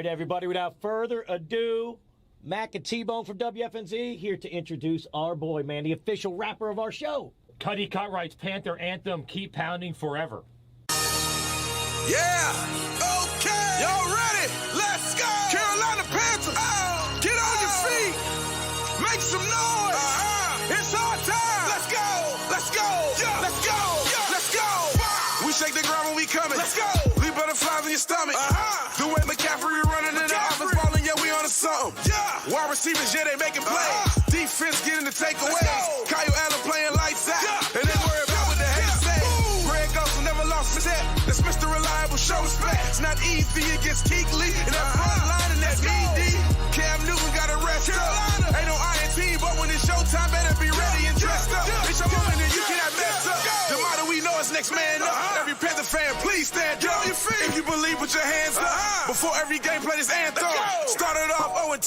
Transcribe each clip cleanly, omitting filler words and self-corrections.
right, everybody, without further ado, Mac and T-Bone from WFNZ here to introduce our boy, man, the official rapper of our show. Cuddy Cutrights Panther anthem, Keep Pounding Forever. Yeah, okay, y'all ready? Let's go! Carolina Panthers, get on your feet, make some noise. It's our time. Let's go, yeah. Let's go. We shake the ground when we coming. Let's go. Leave butterflies in your stomach. The way McCaffrey running in the office balling, yeah, we on to something. Yeah, wide receivers, yeah, they making plays. Defense getting the takeaways. Kyle Allen playing lights out, and they worry about what the haters say. Greg Ghost never lost his head. That's Mr. Reliable, show respect. It's not easy against Keekly, and that front line, and that's ED. Cam Newton got a rest up. Ain't no INT, but when it's showtime, better be ready and dressed up. It's your moment and you cannot mess up. The motto we know is next man up. Every Panther fan, please stand up. If you believe, put your hands up. Before every game, play this anthem. Started off 0-2.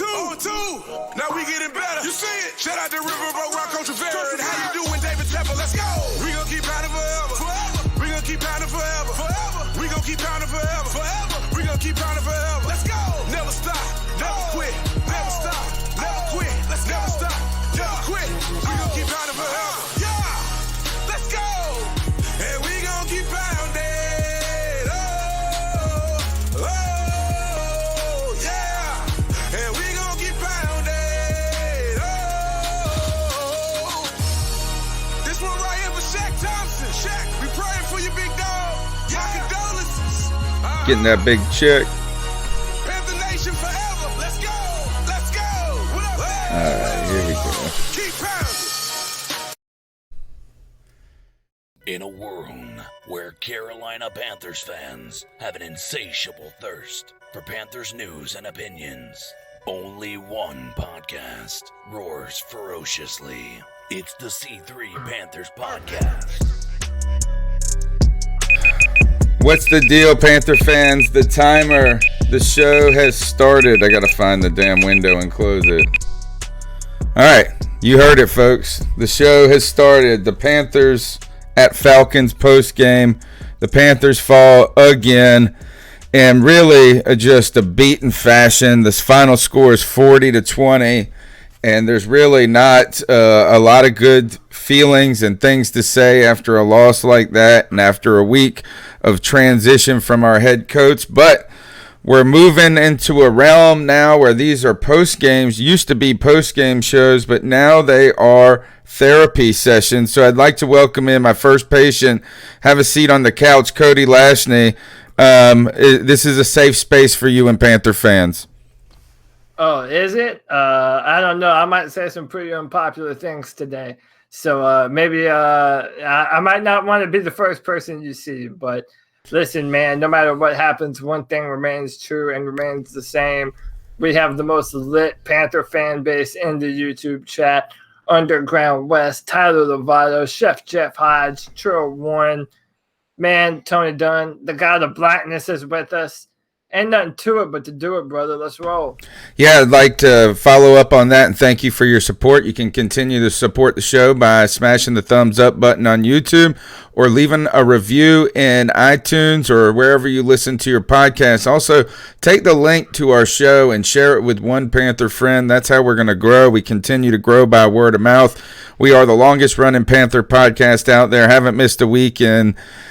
Now we getting better. You see it? Shout out to Riverboat Rock Coach Rivera. And how you doing, David Tepper? Let's go. We gon' keep pounding forever. We gon' keep pounding forever. We gon' keep pounding forever. We gon' keep pounding forever. Let's go. Never stop. Never quit. Never stop. Never quit. Let's never stop. Never quit. We gon' keep pounding forever. Yeah. Let's go. And we gon' keep pounding. Oh, yeah. And we gon' keep pounding. Oh. This one right here for Shaq Thompson. Shaq, we praying for you, big dog. My condolences. Getting that big check. Panther Nation forever. Let's go. Let's go. What up, man? All right, here we go. Keep pounding. In a world where Carolina Panthers fans have an insatiable thirst for Panthers news and opinions, only one podcast roars ferociously. It's the C3 Panthers Podcast. What's the deal, Panther fans? The timer, the show has started. I gotta find the damn window and close it. All right, you heard it, folks. The show has started. The Panthers at Falcons post-game. The Panthers fall again, and really just a beaten fashion. This final score is 40-20, and there's really not a lot of good feelings and things to say after a loss like that and after a week of transition from our head coach. But we're moving into a realm now where these are post-games. Used to be post-game shows, but now they are therapy sessions. So I'd like to welcome in my first patient. Have a seat on the couch, Cody Lashney. This is a safe space for you and Panther fans. Oh, is it? I don't know. I might say some pretty unpopular things today. So maybe I might not want to be the first person you see. But listen, man, no matter what happens, one thing remains true and remains the same. We have the most lit Panther fan base in the YouTube chat. Underground West, Tyler Lovato, Chef Jeff Hodge, Trill Warren, man, Tony Dunn, the God of Blackness is with us. Ain't nothing to it but to do it, brother. Let's roll. Yeah, I'd like to follow up on that and thank you for your support. You can continue to support the show by smashing the thumbs up button on YouTube or leaving a review in iTunes or wherever you listen to your podcast. Also, take the link to our show and share it with one Panther friend. That's how we're going to grow. We continue to grow by word of mouth. We are the longest running Panther podcast out there. Haven't missed a week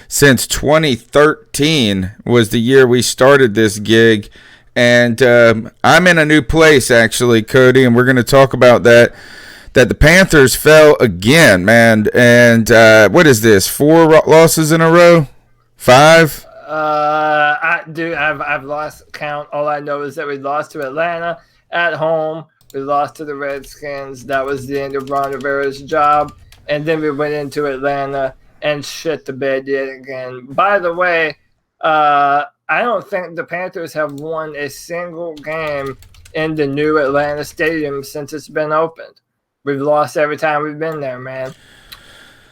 since 2013 was the year we started this gig. And I'm in a new place, actually, Cody, and we're going to talk about that the Panthers fell again, man. And what is this, 4 losses in a row? 5? I've lost count. All I know is that we lost to Atlanta at home. We lost to the Redskins. That was the end of Ron Rivera's job. And then we went into Atlanta and shit the bed yet again. By the way, I don't think the Panthers have won a single game in the new Atlanta Stadium since it's been opened. We've lost every time we've been there, man.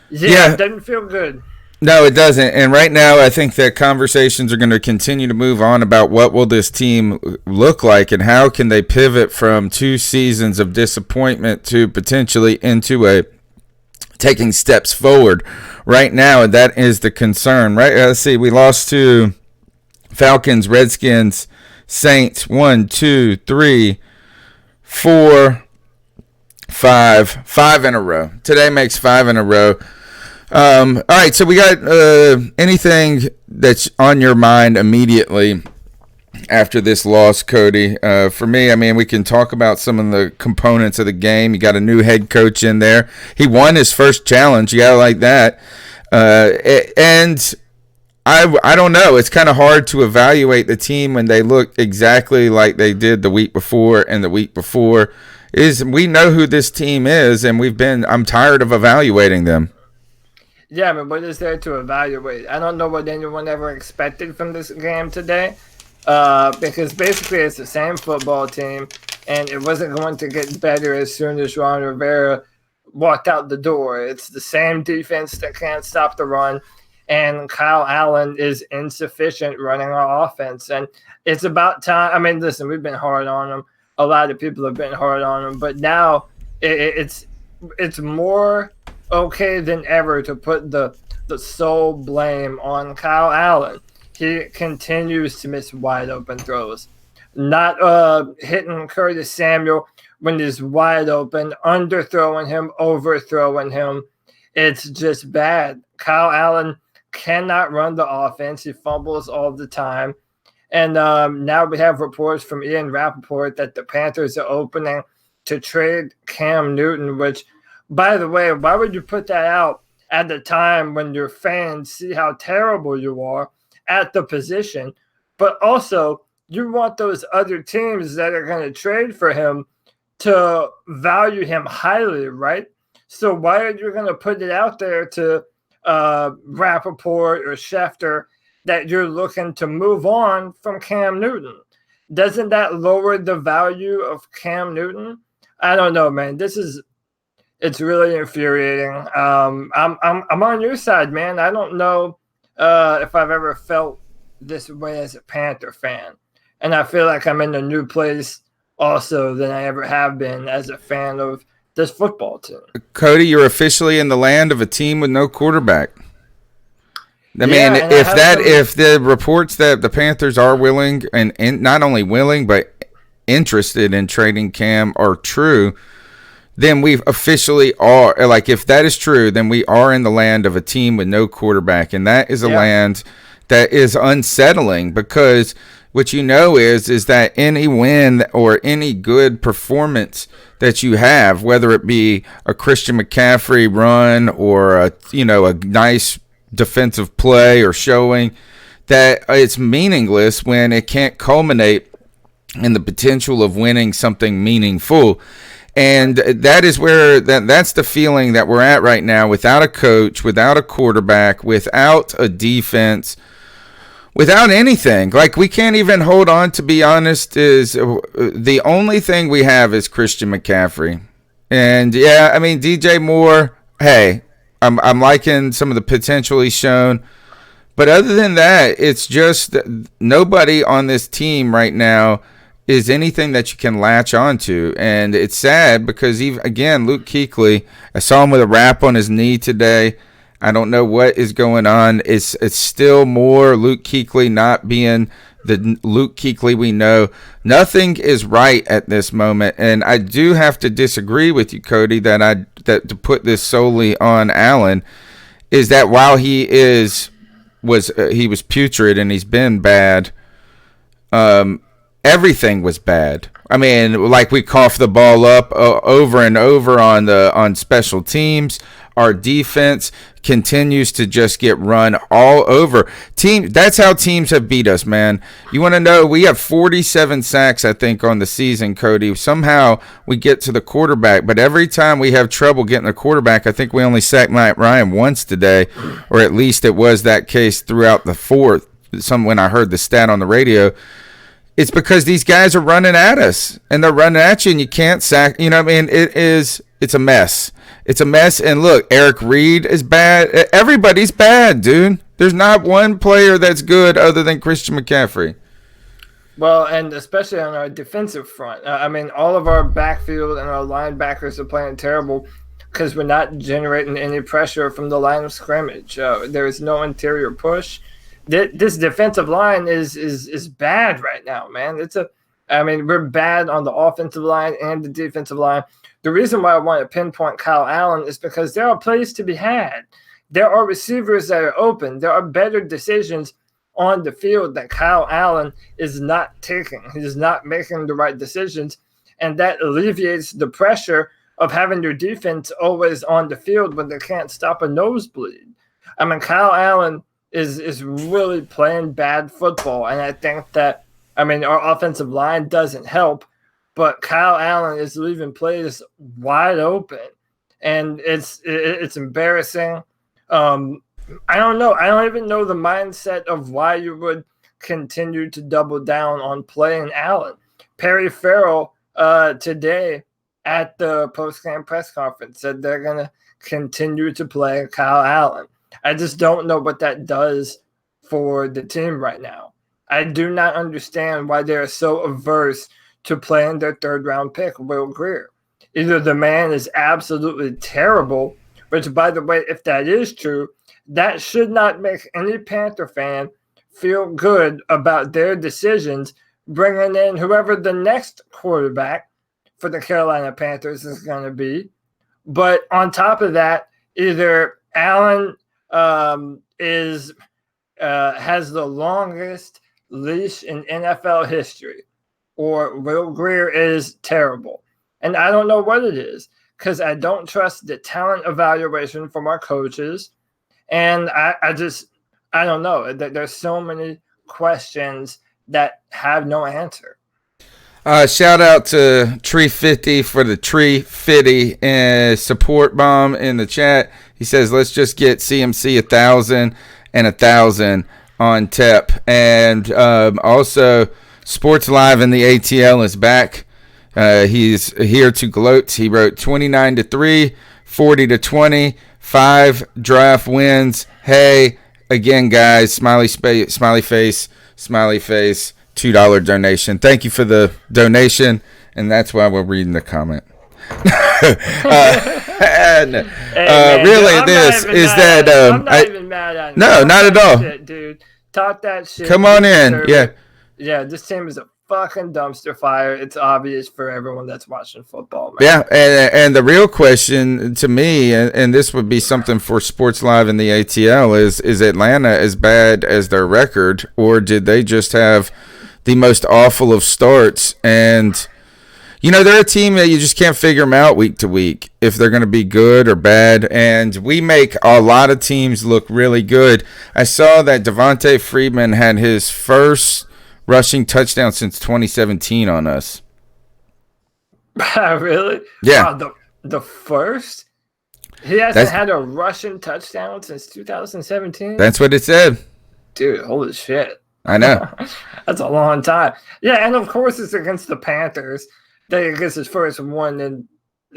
Yeah. It doesn't feel good. No, it doesn't. And right now, I think that conversations are going to continue to move on about what will this team look like and how can they pivot from 2 seasons of disappointment to potentially into a taking steps forward right now. That is the concern, right? Let's see. We lost to Falcons, Redskins, Saints 1, 2, 3, 4, 5 in a row. Today makes 5 in a row. All right, so we got anything that's on your mind immediately after this loss, Cody? For me, I mean, we can talk about some of the components of the game. You got a new head coach in there. He won his first challenge. You got to like that. And I don't know. It's kind of hard to evaluate the team when they look exactly like they did the week before and the week before. We know who this team is, and I'm tired of evaluating them. Yeah, I mean, what is there to evaluate? I don't know what anyone ever expected from this game today, because basically it's the same football team, and it wasn't going to get better as soon as Ron Rivera walked out the door. It's the same defense that can't stop the run, and Kyle Allen is insufficient running our offense. And it's about time. I mean, listen, we've been hard on him. A lot of people have been hard on him, but now it's more okay than ever to put the sole blame on Kyle Allen. He continues to miss wide open throws, not hitting Curtis Samuel when he's wide open, underthrowing him, overthrowing him. It's just bad. Kyle Allen cannot run the offense. He fumbles all the time. And now we have reports from Ian Rappaport that the Panthers are opening to trade Cam Newton, which, by the way, why would you put that out at the time when your fans see how terrible you are at the position? But also, you want those other teams that are going to trade for him to value him highly, right? So why are you going to put it out there to Rappaport or Schefter that you're looking to move on from Cam Newton? Doesn't that lower the value of Cam Newton? I don't know, man. It's really infuriating. I'm on your side, man. I don't know if I've ever felt this way as a Panther fan, and I feel like I'm in a new place also than I ever have been as a fan of this football team. Cody, you're officially in the land of a team with no quarterback. I mean, if the reports that the Panthers are willing and not only willing but interested in trading Cam are true, then we officially are. Like, if that is true, then we are in the land of a team with no quarterback, and that is a land that is unsettling, because what you know is that any win or any good performance that you have, whether it be a Christian McCaffrey run or a nice defensive play or showing, that it's meaningless when it can't culminate in the potential of winning something meaningful. And that is where that's the feeling that we're at right now, without a coach, without a quarterback, without a defense, without anything. Like, we can't even hold on, to be honest. Is the only thing we have is Christian McCaffrey. And yeah, I mean, DJ Moore, hey, I'm liking some of the potential he's shown. But other than that, it's just nobody on this team right now is anything that you can latch onto. And it's sad because, again, Luke Kuechly, I saw him with a wrap on his knee today. I don't know what is going on. It's still more Luke Kuechly not being the Luke Kuechly we know. Nothing is right at this moment. And I do have to disagree with you, Cody, that to put this solely on Allen, is that while he was putrid and he's been bad, everything was bad. I mean, like, we cough the ball up over and over on special teams. Our defense continues to just get run all over. That's how teams have beat us, man. You want to know, we have 47 sacks, I think, on the season, Cody. Somehow we get to the quarterback, but every time we have trouble getting the quarterback, I think we only sacked Matt Ryan once today, or at least it was that case throughout the fourth. When I heard the stat on the radio, it's because these guys are running at us, and they're running at you, and you can't sack. You know what I mean? It's a mess. It's a mess. And look, Eric Reed is bad. Everybody's bad, dude. There's not one player that's good other than Christian McCaffrey. Well, and especially on our defensive front. I mean, all of our backfield and our linebackers are playing terrible because we're not generating any pressure from the line of scrimmage. There is no interior push. this defensive line is bad right now, man. We're bad on the offensive line and the defensive line. The reason why I want to pinpoint Kyle Allen is because there are plays to be had. There are receivers that are open. There are better decisions on the field that Kyle Allen is not taking. He's not making the right decisions, and that alleviates the pressure of having your defense always on the field when they can't stop a nosebleed. I mean, Kyle Allen is really playing bad football, and I think that, our offensive line doesn't help, but Kyle Allen is leaving plays wide open, and it's embarrassing. I don't know. I don't even know the mindset of why you would continue to double down on playing Allen. Perry Farrell today at the post-game press conference said they're going to continue to play Kyle Allen. I just don't know what that does for the team right now. I do not understand why they're so averse to playing their third-round pick, Will Grier. Either the man is absolutely terrible, which, by the way, if that is true, that should not make any Panther fan feel good about their decisions bringing in whoever the next quarterback for the Carolina Panthers is going to be. But on top of that, either Allen has the longest leash in NFL history, or Will Grier is terrible. And I don't know what it is, because I don't trust the talent evaluation from our coaches. And I don't know. There's so many questions that have no answer. Shout out to Tree 50 for the Tree 50 and support bomb in the chat. He says, let's just get CMC 1,000 and 1,000 on Tep. And also, Sports Live in the ATL is back. He's here to gloat. He wrote 29-3, 40-20, 5 draft wins. Hey, again, guys, smiley face, $2 donation. Thank you for the donation, and that's why we're reading the comment. I'm not even mad at you. No, not at all. Shit, dude. Talk that shit. Come on in. Yeah, this team is a fucking dumpster fire. It's obvious for everyone that's watching football, man. Yeah, and the real question to me, and this would be something for Sports Live in the ATL, is Atlanta as bad as their record, or did they just have the most awful of starts? And they're a team that you just can't figure them out week to week if they're going to be good or bad. And we make a lot of teams look really good. I saw that Devontae Freeman had his first rushing touchdown since 2017 on us. Really? Yeah. Wow, the first? He hasn't had a rushing touchdown since 2017? That's what it said. Dude, holy shit. I know. That's a long time. Yeah, and of course it's against the Panthers. That gets his first one in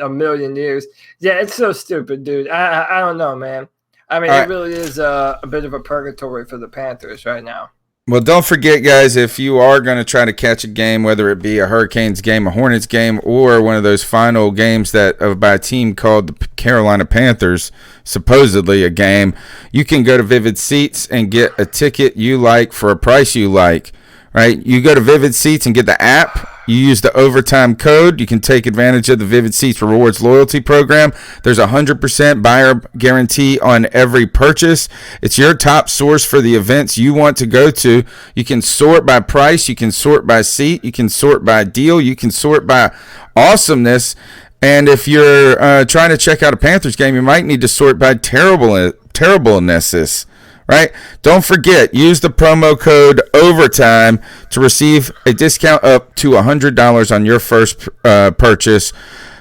a million years. Yeah, it's so stupid, dude. I don't know, man. It really is a bit of a purgatory for the Panthers right now. Well, don't forget, guys, if you are going to try to catch a game, whether it be a Hurricanes game, a Hornets game, or one of those final games by a team called the Carolina Panthers, supposedly a game, you can go to Vivid Seats and get a ticket you like for a price you like, right? You go to Vivid Seats and get the app. You use the overtime code. You can take advantage of the Vivid Seats Rewards loyalty program. There's a 100% buyer guarantee on every purchase. It's your top source for the events you want to go to. You can sort by price. You can sort by seat. You can sort by deal. You can sort by awesomeness. And if you're trying to check out a Panthers game, you might need to sort by terribleness. Right? Don't forget, use the promo code OVERTIME to receive a discount up to $100 on your first purchase.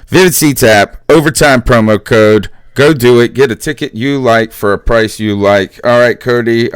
Vivid Seats app, OVERTIME promo code. Go do it. Get a ticket you like for a price you like. All right, Cody,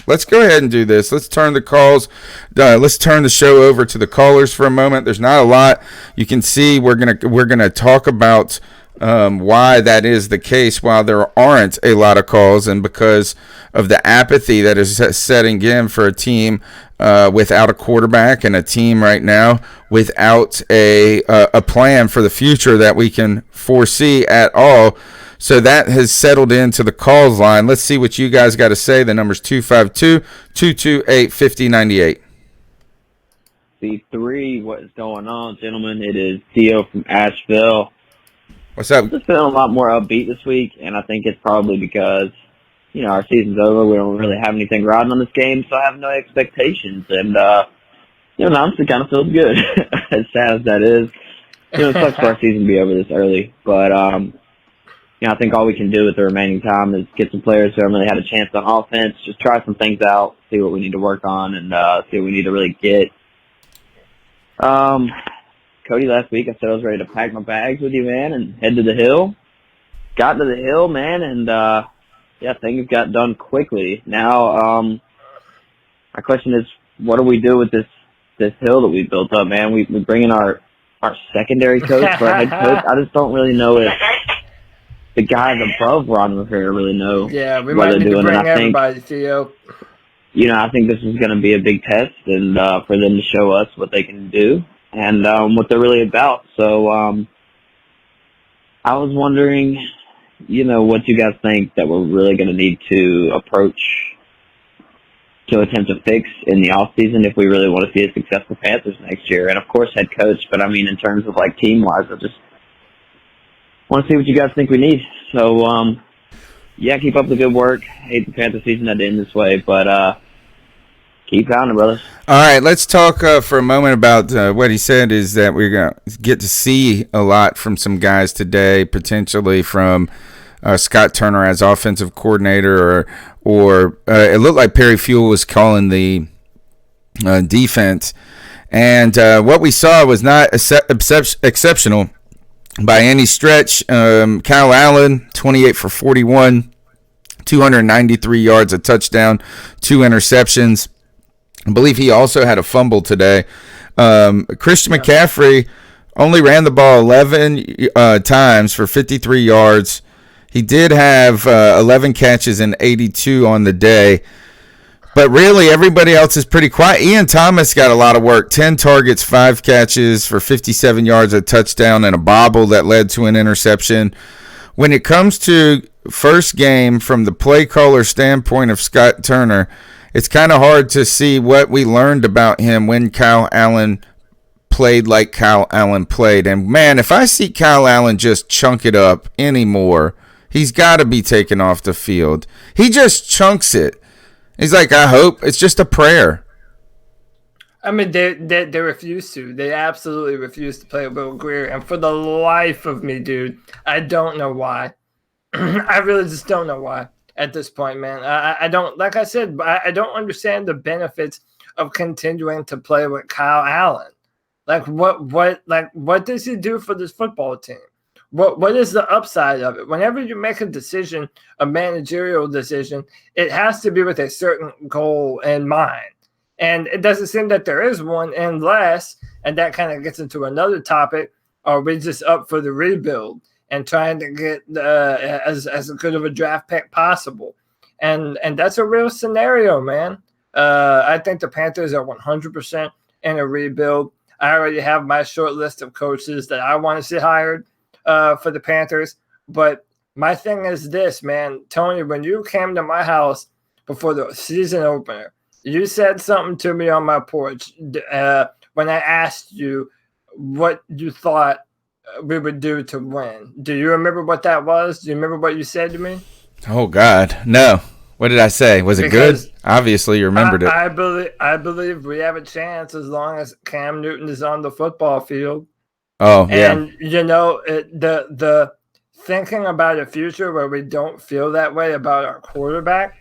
let's go ahead and do this. Let's turn the calls. Let's turn the show over to the callers for a moment. There's not a lot. You can see we're gonna talk about why that is the case while there aren't a lot of calls, and because of the apathy that is setting in for a team without a quarterback, and a team right now without a plan for the future that we can foresee at all. So that has settled into the calls line. Let's see what you guys got to say. The number's 252-228-5098. C3, what is going on, gentlemen? It is Theo from Asheville. What's up? Just feeling a lot more upbeat this week, and I think it's probably because, our season's over. We don't really have anything riding on this game, so I have no expectations. And, honestly, kind of feels good, as sad as that is. It sucks for our season to be over this early. But, I think all we can do with the remaining time is get some players who haven't really had a chance on offense, just try some things out, see what we need to work on, and see what we need to really get. Cody, last week I said I was ready to pack my bags with you, man, and head to the hill. Got to the hill, man, and things got done quickly. Now, my question is, what do we do with this hill that we built up, man? We bring in our secondary coach for our head coach. I just don't really know if the guys above Ron Rivera really know. Yeah, we what might need they're to doing. bring And I everybody, think, Theo. I think this is going to be a big test, and for them to show us what they can do and what they're really about. So I was wondering, what you guys think that we're really going to need to approach to attempt to fix in the off season if we really want to see a successful Panthers next year. And of course, head coach. But I mean, in terms of team wise, I just want to see what you guys think we need. So keep up the good work. Hate the Panther season that end this way, but keep pounding, brothers. All right, let's talk for a moment about what he said is that we're going to get to see a lot from some guys today, potentially from Scott Turner as offensive coordinator, or it looked like Perry Fuel was calling the defense. And what we saw was not exceptional by any stretch. Kyle Allen, 28 for 41, 293 yards, a touchdown, 2 interceptions. I believe he also had a fumble today. Christian McCaffrey only ran the ball 11 times for 53 yards. He did have 11 catches and 82 on the day. But really, everybody else is pretty quiet. Ian Thomas got a lot of work. 10 targets, 5 catches for 57 yards, a touchdown, and a bobble that led to an interception. When it comes to first game from the play caller standpoint of Scott Turner, it's kind of hard to see what we learned about him when Kyle Allen played like Kyle Allen played. And, man, if I see Kyle Allen just chunk it up anymore, he's got to be taken off the field. He just chunks it. He's like, I hope. It's just a prayer. I mean, they refuse to. They absolutely refuse to play Will Grier. And for the life of me, dude, I don't know why. I really just don't know why at this point, man. I don't, like I said, I don't understand the benefits of continuing to play with Kyle Allen. What does he do for this football team? What is the upside of it? Whenever you make a decision, a managerial decision, it has to be with a certain goal in mind. And it doesn't seem that there is one unless, and that kind of gets into another topic, are we just up for the rebuild and trying to get as good of a draft pick possible? And that's a real scenario, man. I think the Panthers are 100% in a rebuild. I already have my short list of coaches that I want to see hired for the Panthers. But my thing is this, man. Tony, when you came to my house before the season opener, you said something to me on my porch when I asked you what you thought we would do to win. Do you remember what that was? Do you remember what you said to me? Oh, God. No. What did I say? Was it good? Obviously, you remembered it. I believe we have a chance as long as Cam Newton is on the football field. Oh, yeah. And, the thinking about a future where we don't feel that way about our quarterback,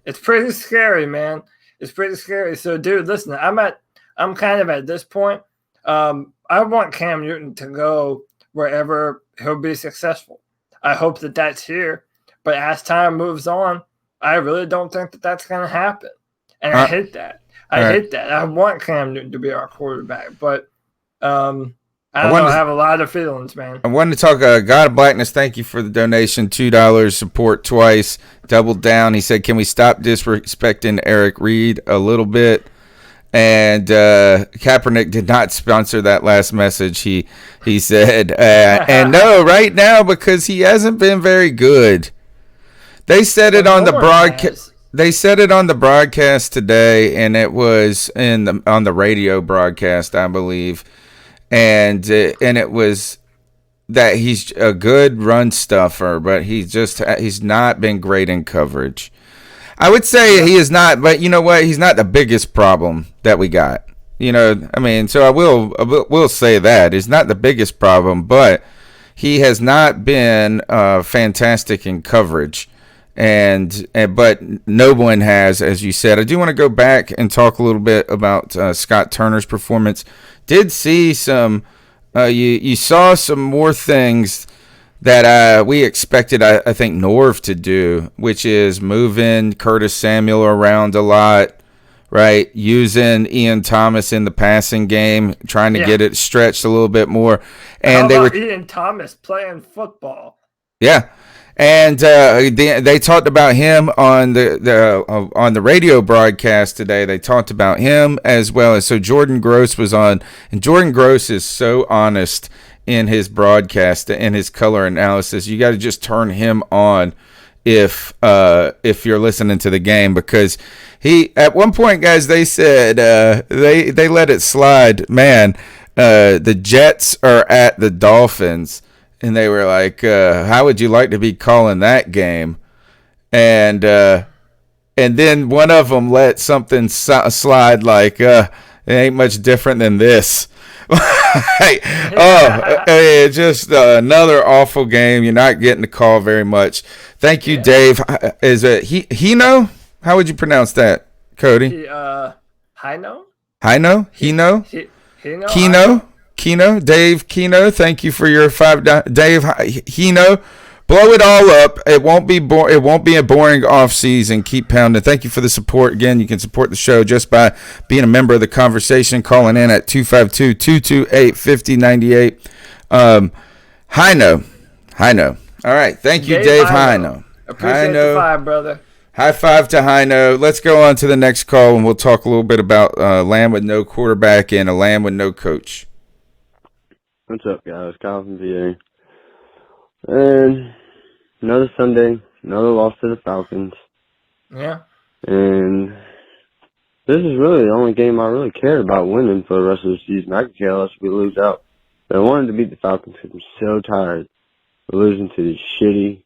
it's pretty scary, man. It's pretty scary. So, dude, listen, I'm kind of at this point. I want Cam Newton to go wherever he'll be successful. I hope that that's here. But as time moves on, I really don't think that that's going to happen. And I hate that. I hate that. I want Cam Newton to be our quarterback. But I have a lot of feelings, man. I wanted to talk God of Blackness. Thank you for the donation. $2 support twice. Doubled down. He said, can we stop disrespecting Eric Reed a little bit? And Kaepernick did not sponsor that last message. He said, and no, right now, because he hasn't been very good. They said it on the broadcast. They said it on the broadcast today, and it was on the radio broadcast, I believe, and it was that he's a good run stuffer, but he's not been great in coverage. I would say he is not, but you know what? He's not the biggest problem that we got. You know, I mean, so I will say that he's not the biggest problem, but he has not been fantastic in coverage. But no one has, as you said. I do want to go back and talk a little bit about Scott Turner's performance. Did see some, you saw some more things that we expected, I think, Norv to do, which is moving Curtis Samuel around a lot, right? Using Ian Thomas in the passing game, trying to get it stretched a little bit more. And How about Ian Thomas playing football? Yeah. And they talked about him on the radio broadcast today. They talked about him as well as Jordan Gross was on, and Jordan Gross is so honest in his broadcast and his color analysis. You got to just turn him on if you're listening to the game, because he at one point, guys, they said they let it slide. Man, the Jets are at the Dolphins. And they were like, how would you like to be calling that game? And then one of them let something slide like, it ain't much different than this. Just another awful game. You're not getting the call very much. Thank you, Dave. Is it Hino? How would you pronounce that, Cody? Hino? Kino, Dave Kino, thank you for your $5. Dave Hino, blow it all up. It won't be It won't be a boring off season. Keep pounding. Thank you for the support. Again, you can support the show just by being a member of the conversation, calling in at 252-228-5098. Hino. All right, thank you, Dave Hino. Appreciate the $5, brother. High five to Hino. Let's go on to the next call, and we'll talk a little bit about a land with no quarterback and a land with no coach. What's up, guys? Kyle from VA. And another Sunday, another loss to the Falcons. Yeah. And this is really the only game I really cared about winning for the rest of the season. I could care less if we lose out. But I wanted to beat the Falcons because I'm so tired of losing to these shitty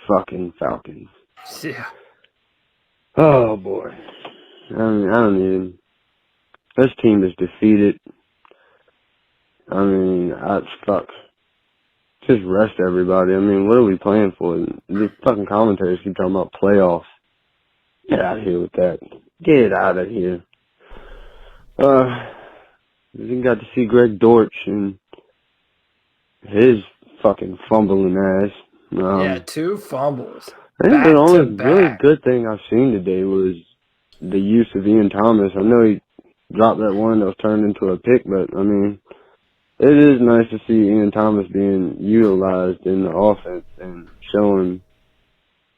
fucking Falcons. Yeah. Oh, boy. I don't even... This team is defeated. I mean, fuck. Just rest everybody. I mean, what are we playing for? The fucking commentators keep talking about playoffs. Get out of here with that. Get out of here. You got to see Greg Dortch and his fucking fumbling ass. 2 fumbles. I think the only really good thing I've seen today was the use of Ian Thomas. I know he dropped that one that was turned into a pick, but, I mean... It is nice to see Ian Thomas being utilized in the offense and showing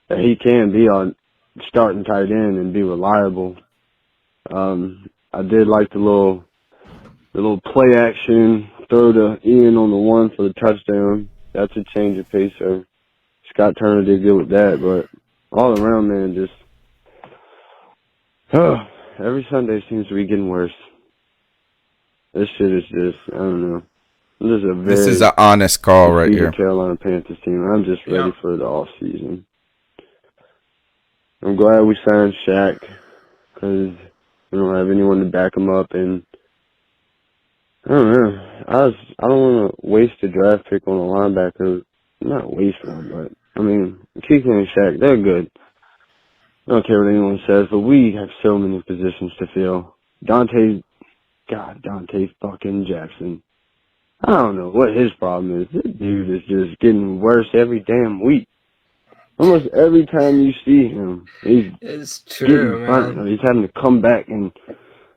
that he can be on starting tight end and be reliable. I did like the little play action throw to Ian on the one for the touchdown. That's a change of pace. So Scott Turner did good with that, but all around, man, just every Sunday seems to be getting worse. This shit is just, I don't know. This is an honest call right here. Carolina Panthers team. I'm just ready for the off season. I'm glad we signed Shaq because we don't have anyone to back him up, and I don't know. I don't want to waste a draft pick on a linebacker. Not waste one, but I mean, Keegan and Shaq, they're good. I don't care what anyone says, but we have so many positions to fill. Dante fucking Jackson. I don't know what his problem is. This dude is just getting worse every damn week. Almost every time you see him, it's true, man. He's having to come back and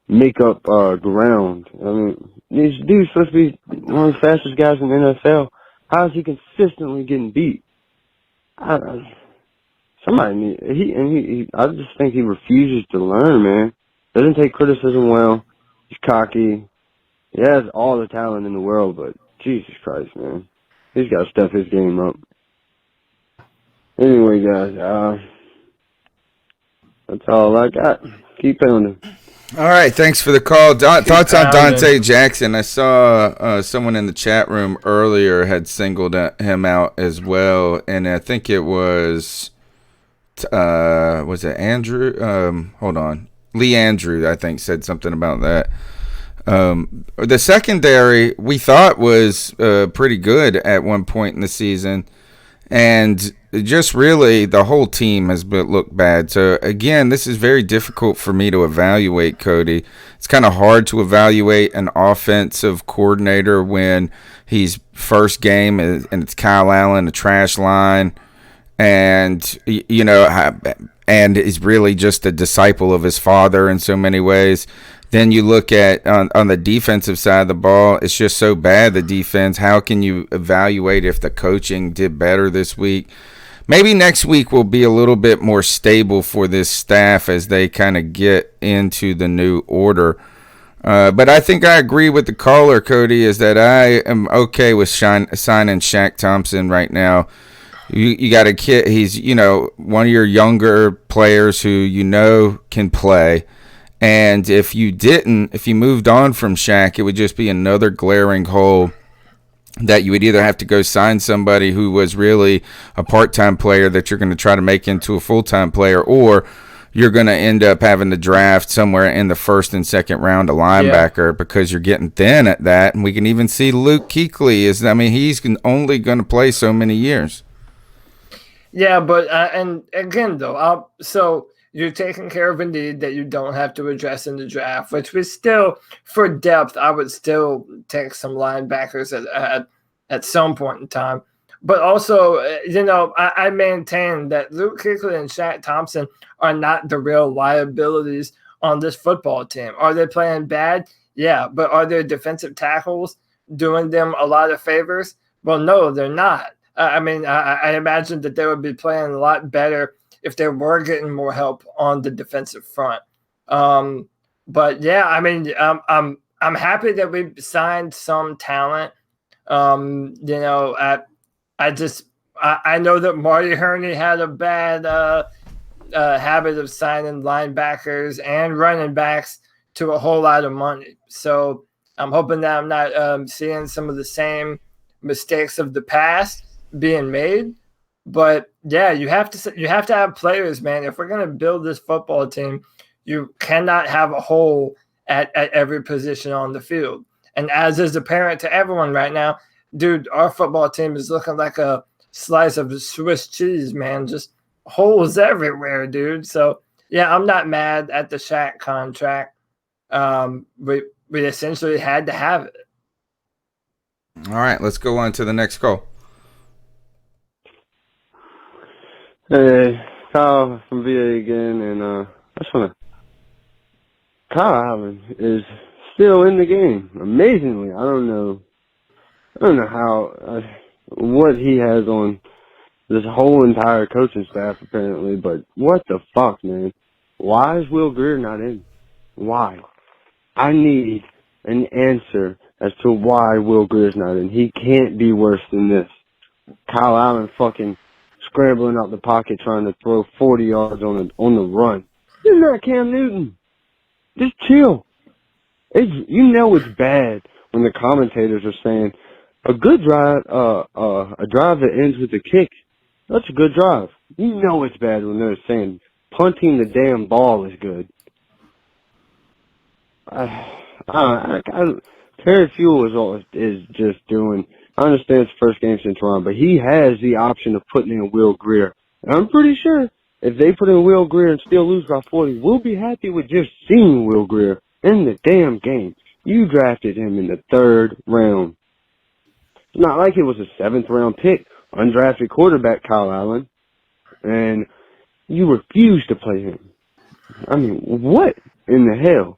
make up ground. I mean, this dude's supposed to be one of the fastest guys in the NFL. How is he consistently getting beat? I just think he refuses to learn, man. Doesn't take criticism well. He's cocky. He has all the talent in the world, but Jesus Christ, man. He's got to step his game up. Anyway, guys, that's all I got. Keep pounding. All right, thanks for the call. Thoughts on Dante Jackson? I saw someone in the chat room earlier had singled him out as well, and I think it was it Andrew? Hold on. Lee Andrew, I think, said something about that. The secondary we thought was pretty good at one point in the season, and just really the whole team has looked bad. So again, this is very difficult for me to evaluate, Cody. It's kind of hard to evaluate an offensive coordinator when he's first game and it's Kyle Allen, a trash line, and and is really just a disciple of his father in so many ways. Then you look at on the defensive side of the ball, it's just so bad, the defense. How can you evaluate if the coaching did better this week? Maybe next week will be a little bit more stable for this staff as they kind of get into the new order. But I think I agree with the caller, Cody, is that I am okay with signing Shaq Thompson right now. You got a kid, he's, one of your younger players who can play. And if you moved on from Shaq, it would just be another glaring hole that you would either have to go sign somebody who was really a part-time player that you're going to try to make into a full-time player, or you're going to end up having to draft somewhere in the first and second round a linebacker because you're getting thin at that. And we can even see Luke Kuechly he's only going to play so many years. Yeah, but and again though, so you're taking care of a need that you don't have to address in the draft, which was still, for depth, I would still take some linebackers at some point in time. But also, I maintain that Luke Kuechly and Shaq Thompson are not the real liabilities on this football team. Are they playing bad? Yeah, but are their defensive tackles doing them a lot of favors? Well, no, they're not. I imagine that they would be playing a lot better if they were getting more help on the defensive front. But yeah, I'm happy that we signed some talent. I know that Marty Herney had a bad habit of signing linebackers and running backs to a whole lot of money. So I'm hoping that I'm not seeing some of the same mistakes of the past being made. But yeah, you have to have players, man. If we're going to build this football team, you cannot have a hole at every position on the field. And as is apparent to everyone right now, dude, our football team is looking like a slice of Swiss cheese, man. Just holes everywhere, dude. So yeah, I'm not mad at the Shaq contract. We essentially had to have it. All right, let's go on to the next call. Hey, Kyle from VA again, and I just want to. Kyle Allen is still in the game. Amazingly, I don't know how what he has on this whole entire coaching staff apparently, but what the fuck, man? Why is Will Grier not in? Why? I need an answer as to why Will Grier's not in. He can't be worse than this. Kyle Allen fucking scrambling out the pocket trying to throw 40 yards on the run. You're not Cam Newton. Just chill. It's bad when the commentators are saying a good drive, a drive that ends with a kick. That's a good drive. You know it's bad when they're saying punting the damn ball is good. Terry Fuel is just doing. I understand it's first game since Ron, but he has the option of putting in Will Grier. And I'm pretty sure if they put in Will Grier and still lose by 40, we'll be happy with just seeing Will Grier in the damn game. You drafted him in the 3rd round. It's not like it was a 7th round pick, undrafted quarterback Kyle Allen, and you refused to play him. I mean, what in the hell?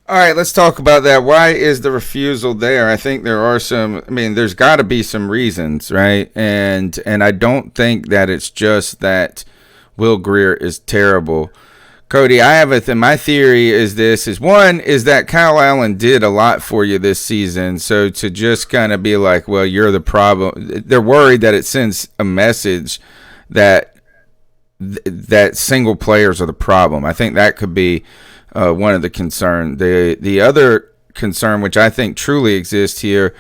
All right, let's talk about that. Why is the refusal there? I think there are there's got to be some reasons, right? And I don't think that it's just that Will Grier is terrible. Cody, I have my theory is one is that Kyle Allen did a lot for you this season. So to just kind of be like, well, you're the problem. They're worried that it sends a message that single players are the problem. I think that could be one of the concern. The other concern, which I think truly exists here,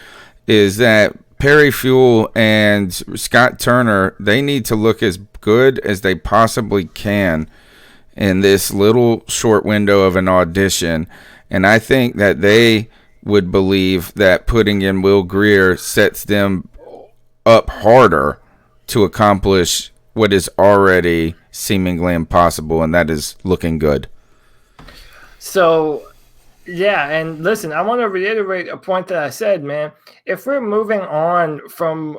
is that Perry Fuel and Scott Turner, they need to look as good as they possibly can in this little short window of an audition. And I think that they would believe that putting in Will Grier sets them up harder to accomplish what is already seemingly impossible, and that is looking good. So, yeah, and listen, I want to reiterate a point that I said, man. If we're moving on from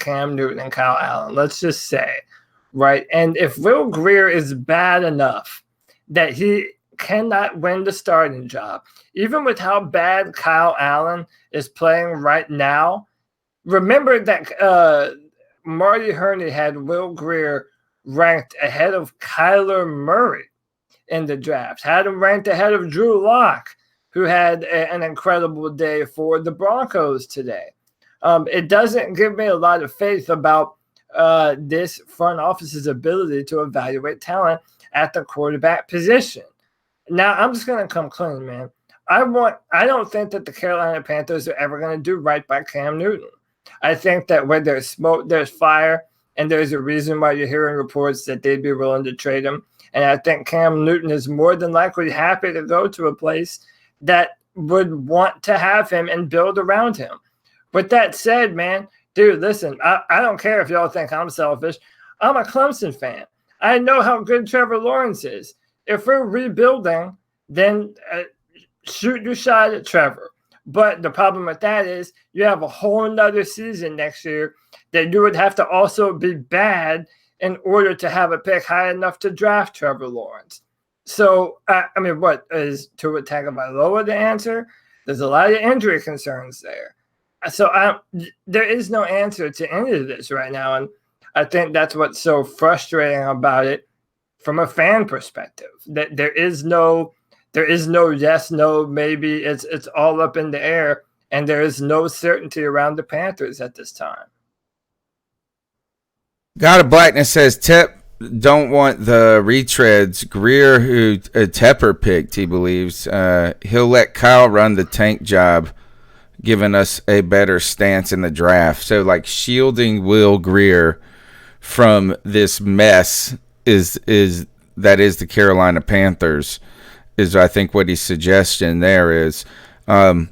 Cam Newton and Kyle Allen, let's just say, right, and if Will Grier is bad enough that he cannot win the starting job, even with how bad Kyle Allen is playing right now, remember that Marty Herney had Will Grier ranked ahead of Kyler Murray in the draft, had him ranked ahead of Drew Lock, who had an incredible day for the Broncos today. It doesn't give me a lot of faith about this front office's ability to evaluate talent at the quarterback position. Now, I'm just going to come clean, man. I don't think that the Carolina Panthers are ever going to do right by Cam Newton. I think that where there's smoke, there's fire, and there's a reason why you're hearing reports that they'd be willing to trade him. And I think Cam Newton is more than likely happy to go to a place that would want to have him and build around him. With that said, man, dude, listen, I don't care if y'all think I'm selfish. I'm a Clemson fan. I know how good Trevor Lawrence is. If we're rebuilding, then shoot your shot at Trevor. But the problem with that is you have a whole nother season next year that you would have to also be bad in order to have a pick high enough to draft Trevor Lawrence. So, I mean, what is Tua Tagovailoa the answer? There's a lot of injury concerns there. So there is no answer to any of this right now. And I think that's what's so frustrating about it from a fan perspective, that there is no yes, no, maybe. It's all up in the air, and there is no certainty around the Panthers at this time. God of Blackness says Tep don't want the retreads. Grier, who Tepper picked, he believes he'll let Kyle run the tank job, giving us a better stance in the draft. So, like, shielding Will Grier from this mess is the Carolina Panthers. Is I think what he's suggesting there is. I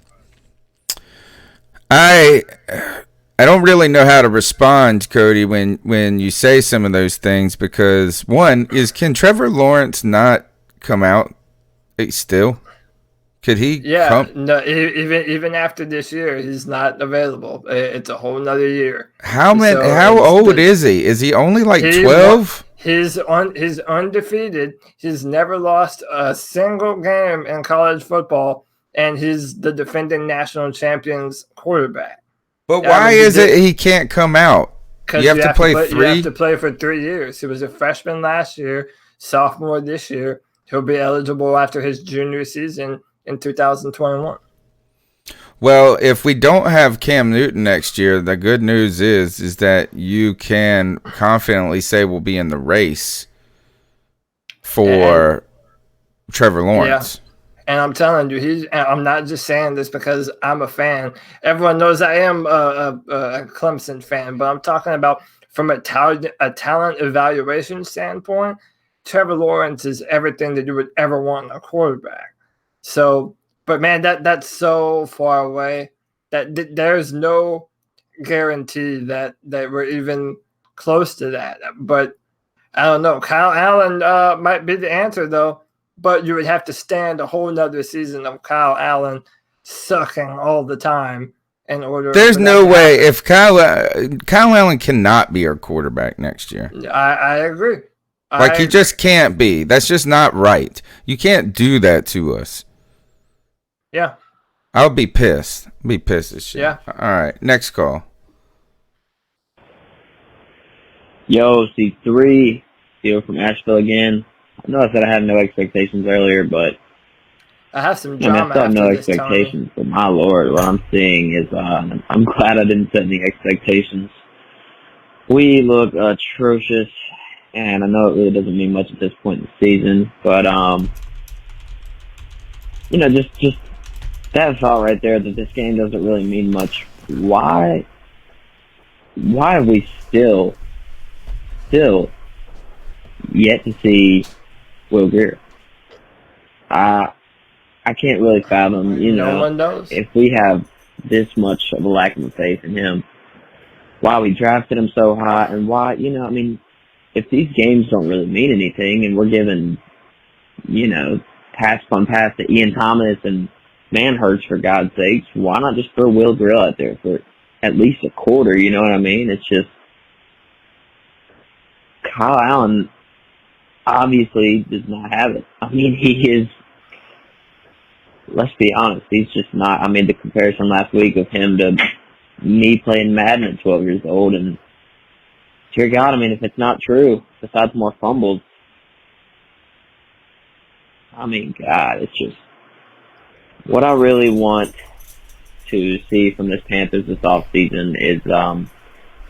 don't really know how to respond, Cody, when you say some of those things, because one is, can Trevor Lawrence not come out still? Could he? Yeah, no. Even after this year, he's not available. It's a whole nother year. How old is he? Is he only like 12? He's undefeated. He's never lost a single game in college football, and he's the defending national champions quarterback. But why is it he can't come out? You have to play 3? You have to play for 3 years. He was a freshman last year, sophomore this year. He'll be eligible after his junior season in 2021. Well, if we don't have Cam Newton next year, the good news is that you can confidently say we'll be in the race for Trevor Lawrence. Yeah. And I'm telling you, I'm not just saying this because I'm a fan. Everyone knows I am a Clemson fan, but I'm talking about from a talent evaluation standpoint, Trevor Lawrence is everything that you would ever want in a quarterback. So, but man, that's so far away that there's no guarantee that we're even close to that. But I don't know. Kyle Allen might be the answer, though. But you would have to stand a whole nother season of Kyle Allen sucking all the time in order. There's no way if Kyle Allen cannot be our quarterback next year. I agree. He just can't be. That's just not right. You can't do that to us. Yeah. I'll be pissed. Be pissed as shit. Yeah. All right. Next call. Yo, C3. Theo from Asheville again. I know I said I had no expectations earlier, but I have some I drama still have no after this, Tony. expectations. But my lord, what I'm seeing is I'm glad I didn't set any expectations. We look atrocious, and I know it really doesn't mean much at this point in the season, but just that thought right there that this game doesn't really mean much. Why have we still yet to see Will Grier? I can't really fathom, No one knows. if we have this much of a lack of faith in him, why we drafted him so high, and why, if these games don't really mean anything, and we're giving, pass upon pass to Ian Thomas and Manhurts, for God's sakes, why not just throw Will Grier out there for at least a quarter, you know what I mean? It's just, Kyle Allen obviously does not have it. I mean, he is, let's be honest, he's just not. I made the comparison last week of him to me playing Madden at 12 years old, and dear God, I mean, if it's not true, besides more fumbles, I mean, God, it's just, what I really want to see from this Panthers this offseason is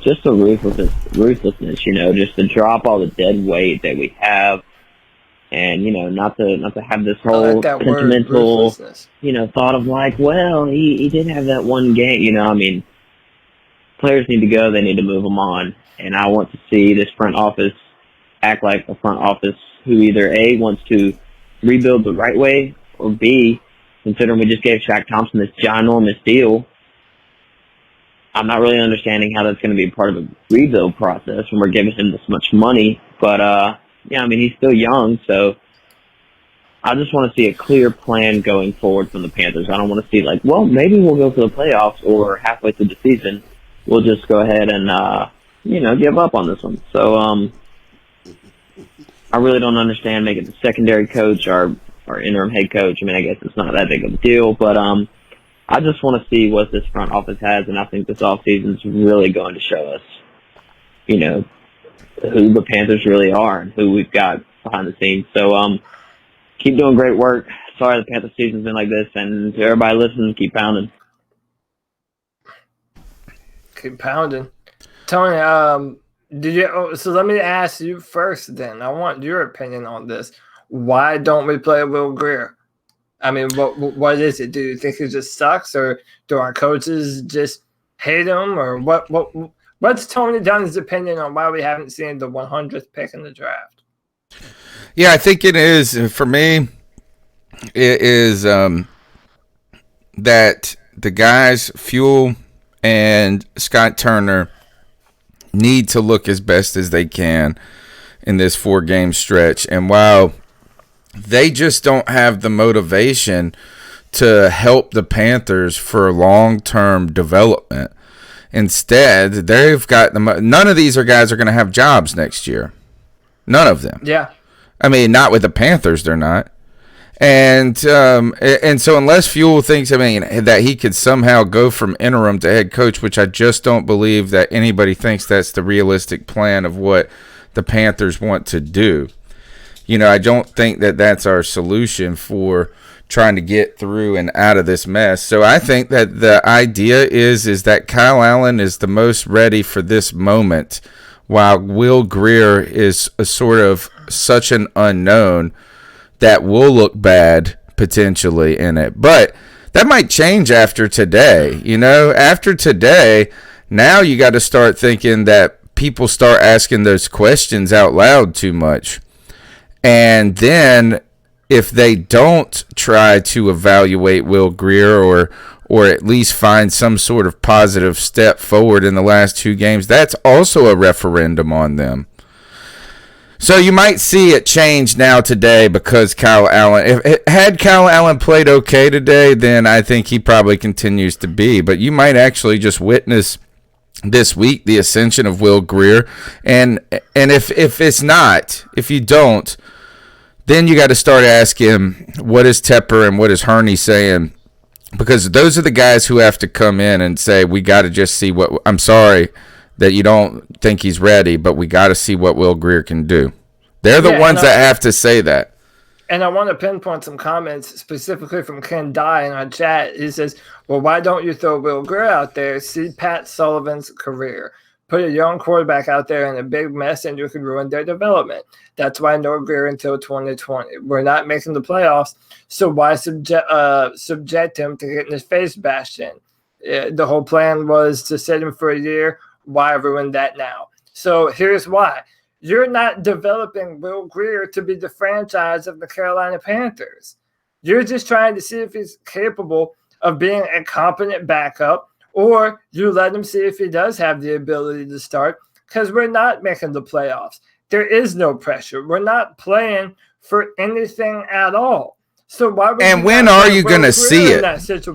just the ruthlessness, just to drop all the dead weight that we have, and not to have this whole sentimental thought of like, well, he did have that one game. I mean, players need to go, they need to move them on, and I want to see this front office act like a front office who either A, wants to rebuild the right way, or B, considering we just gave Shaq Thompson this ginormous deal, I'm not really understanding how that's going to be part of the rebuild process when we're giving him this much money. But, I mean, he's still young, so I just want to see a clear plan going forward from the Panthers. I don't want to see, like, well, maybe we'll go for the playoffs, or halfway through the season, we'll just go ahead and, give up on this one. So, I really don't understand making the secondary coach our interim head coach. I mean, I guess it's not that big of a deal, but I just want to see what this front office has, and I think this offseason is really going to show us, who the Panthers really are and who we've got behind the scenes. So keep doing great work. Sorry the Panthers season's been like this, and to everybody listening, keep pounding. Keep pounding. Tony, so let me ask you first then. I want your opinion on this. Why don't we play Will Grier? I mean, what is it? Do you think he just sucks, or do our coaches just hate him, or what's Tony Dunn's opinion on why we haven't seen the 100th pick in the draft? Yeah, I think it is, for me, it is that the guys, Fuel and Scott Turner, need to look as best as they can in this 4-game stretch. And while they just don't have the motivation to help the Panthers for long-term development, instead, they've got none of these guys are going to have jobs next year. None of them. Yeah. I mean, not with the Panthers, they're not. And so unless Fuel thinks, that he could somehow go from interim to head coach, which I just don't believe that anybody thinks that's the realistic plan of what the Panthers want to do. I don't think that that's our solution for trying to get through and out of this mess. So I think that the idea is that Kyle Allen is the most ready for this moment, while Will Grier is a sort of such an unknown that will look bad potentially in it. But that might change after today. After today, now you got to start thinking that people start asking those questions out loud too much. And then if they don't try to evaluate Will Grier or at least find some sort of positive step forward in the last 2 games, that's also a referendum on them. So you might see it change now today because Kyle Allen, had Kyle Allen played okay today, then I think he probably continues to be. But you might actually just witness this week the ascension of Will Grier. And if it's not, if you don't, then you got to start asking, what is Tepper and what is Hurney saying? Because those are the guys who have to come in and say, we got to just see what – I'm sorry that you don't think he's ready, but we got to see what Will Grier can do. They're the ones that have to say that. And I want to pinpoint some comments specifically from Ken Dye in our chat. He says, well, why don't you throw Will Grier out there? See Pat Sullivan's career. Put a young quarterback out there in a big mess and you could ruin their development. That's why no Grier until 2020. We're not making the playoffs, so why subject him to getting his face bashed in? The whole plan was to sit him for a year. Why ruin that now? So here's why. You're not developing Will Grier to be the franchise of the Carolina Panthers. You're just trying to see if he's capable of being a competent backup, or you let him see if he does have the ability to start, because we're not making the playoffs. There is no pressure. We're not playing for anything at all. So why would and when are you going to see it?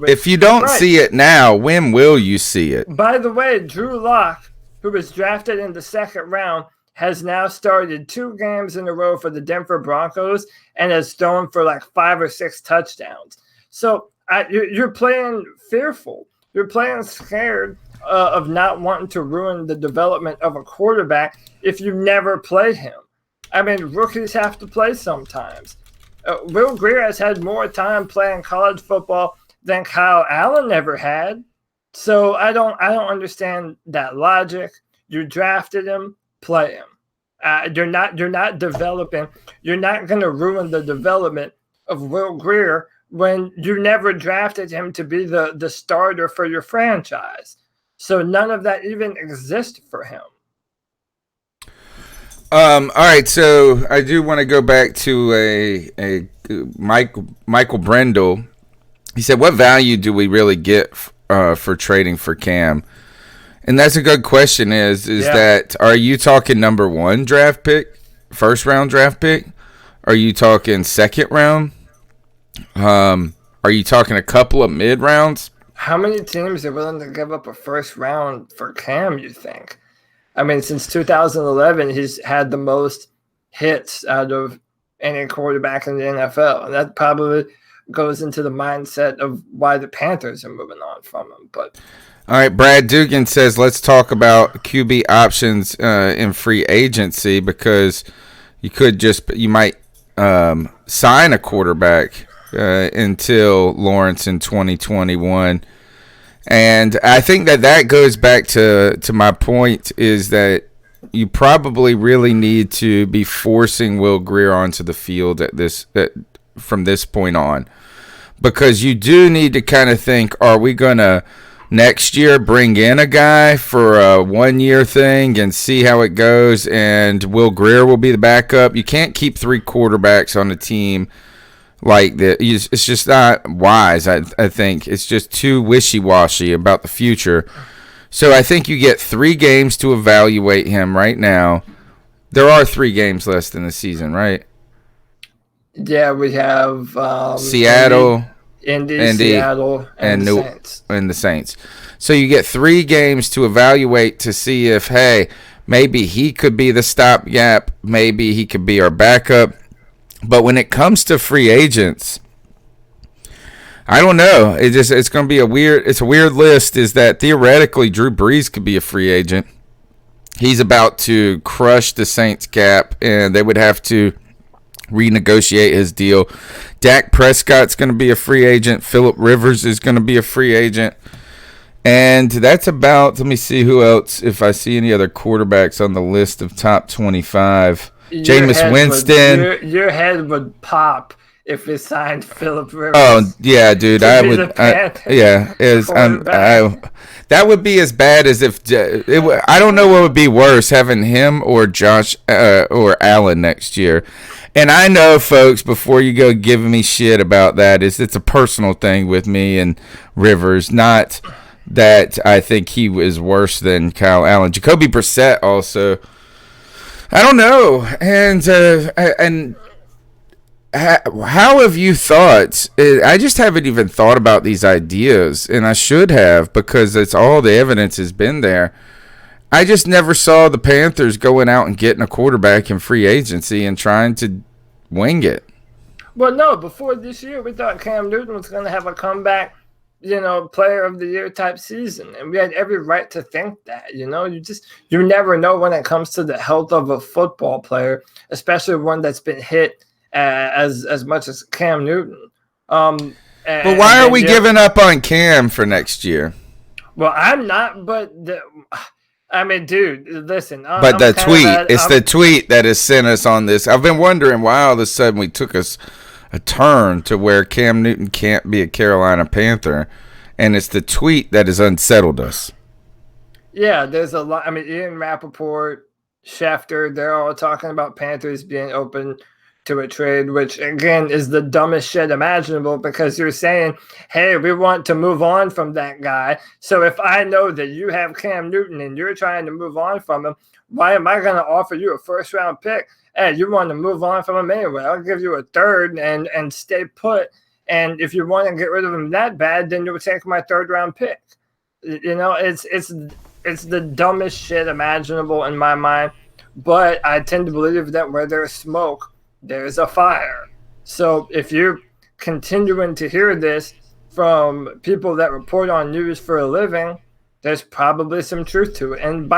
If you don't see it now, when will you see it? By the way, Drew Lock, who was drafted in the second round, has now started 2 games in a row for the Denver Broncos and has thrown for like 5 or 6 touchdowns. So you're playing fearful. You're playing scared of not wanting to ruin the development of a quarterback if you never play him. I mean, rookies have to play sometimes. Will Grier has had more time playing college football than Kyle Allen ever had. So I don't understand that logic. You drafted him, play him. You're not developing. You're not going to ruin the development of Will Grier when you never drafted him to be the starter for your franchise. So none of that even exists for him. All right, so I do want to go back to a Michael Brendel. He said, what value do we really get for trading for Cam? And that's a good question. That are you talking number 1 draft pick, first round draft pick? Are you talking second round? Are you talking a couple of mid rounds? How many teams are willing to give up a first round for Cam, you think? I mean, since 2011, he's had the most hits out of any quarterback in the NFL. And that probably goes into the mindset of why the Panthers are moving on from him. But all right, Brad Dugan says, let's talk about QB options in free agency, because you might sign a quarterback until Lawrence in 2021. And I think that goes back to my point, is that you probably really need to be forcing Will Grier onto the field from this point on, because you do need to kind of think, are we going to next year bring in a guy for a 1-year thing and see how it goes, and Will Grier will be the backup? You can't keep 3 quarterbacks on a team like that. It's just not wise. I think it's just too wishy-washy about the future. So I think you get 3 games to evaluate him right now. There are 3 games less than the season, right? Yeah, we have Seattle, Indy, Seattle, and the Saints. So you get 3 games to evaluate to see if, hey, maybe he could be the stopgap, maybe he could be our backup. But when it comes to free agents, I don't know. It's going to be a weird list. Is that theoretically Drew Brees could be a free agent? He's about to crush the Saints cap, and they would have to renegotiate his deal. Dak Prescott's going to be a free agent. Phillip Rivers is going to be a free agent. And that's about, let me see who else, if I see any other quarterbacks on the list of top 25. Jameis Winston. Your head would pop if we signed Phillip Rivers. Oh yeah, dude, I would. That would be as bad as if I don't know what would be worse, having him or Josh or Allen next year. And I know, folks, before you go giving me shit about that, it's a personal thing with me and Rivers, not that I think he was worse than Kyle Allen. Jacoby Brissett also. I don't know. And how have you thought? I just haven't even thought about these ideas, and I should have, because it's all the evidence has been there. I just never saw the Panthers going out and getting a quarterback in free agency and trying to wing it. Well, no, before this year, we thought Cam Newton was going to have a comeback player of the year type season. And we had every right to think that, you never know when it comes to the health of a football player, especially one that's been hit as much as Cam Newton. But why are we giving up on Cam for next year? Well, I'm not, but dude, listen. But the tweet, the tweet that has sent us on this. I've been wondering why all of a sudden we took us a turn to where Cam Newton can't be a Carolina Panther, and it's the tweet that has unsettled us. Yeah, there's a lot. Ian Rappaport, Schefter, they're all talking about Panthers being open to a trade, which, again, is the dumbest shit imaginable because you're saying, hey, we want to move on from that guy. So if I know that you have Cam Newton and you're trying to move on from him, why am I going to offer you a first-round pick? Hey, you want to move on from him anyway. I'll give you a third and stay put. And if you want to get rid of him that bad, then you'll take my third-round pick. It's the dumbest shit imaginable in my mind. But I tend to believe that where there's smoke, there's a fire. So if you're continuing to hear this from people that report on news for a living, there's probably some truth to it. And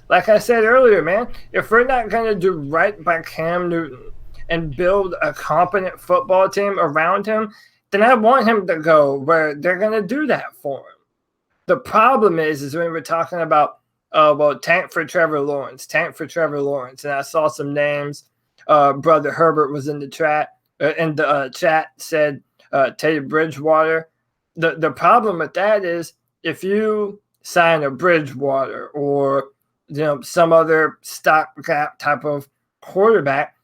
like I said earlier, man, if we're not going to do right by Cam Newton and build a competent football team around him, then I want him to go where they're going to do that for him. The problem is when we're talking about, tank for Trevor Lawrence. And I saw some names. Brother Herbert was in the chat, said Teddy Bridgewater. The problem with that is if you sign a Bridgewater or some other stopgap type of quarterback,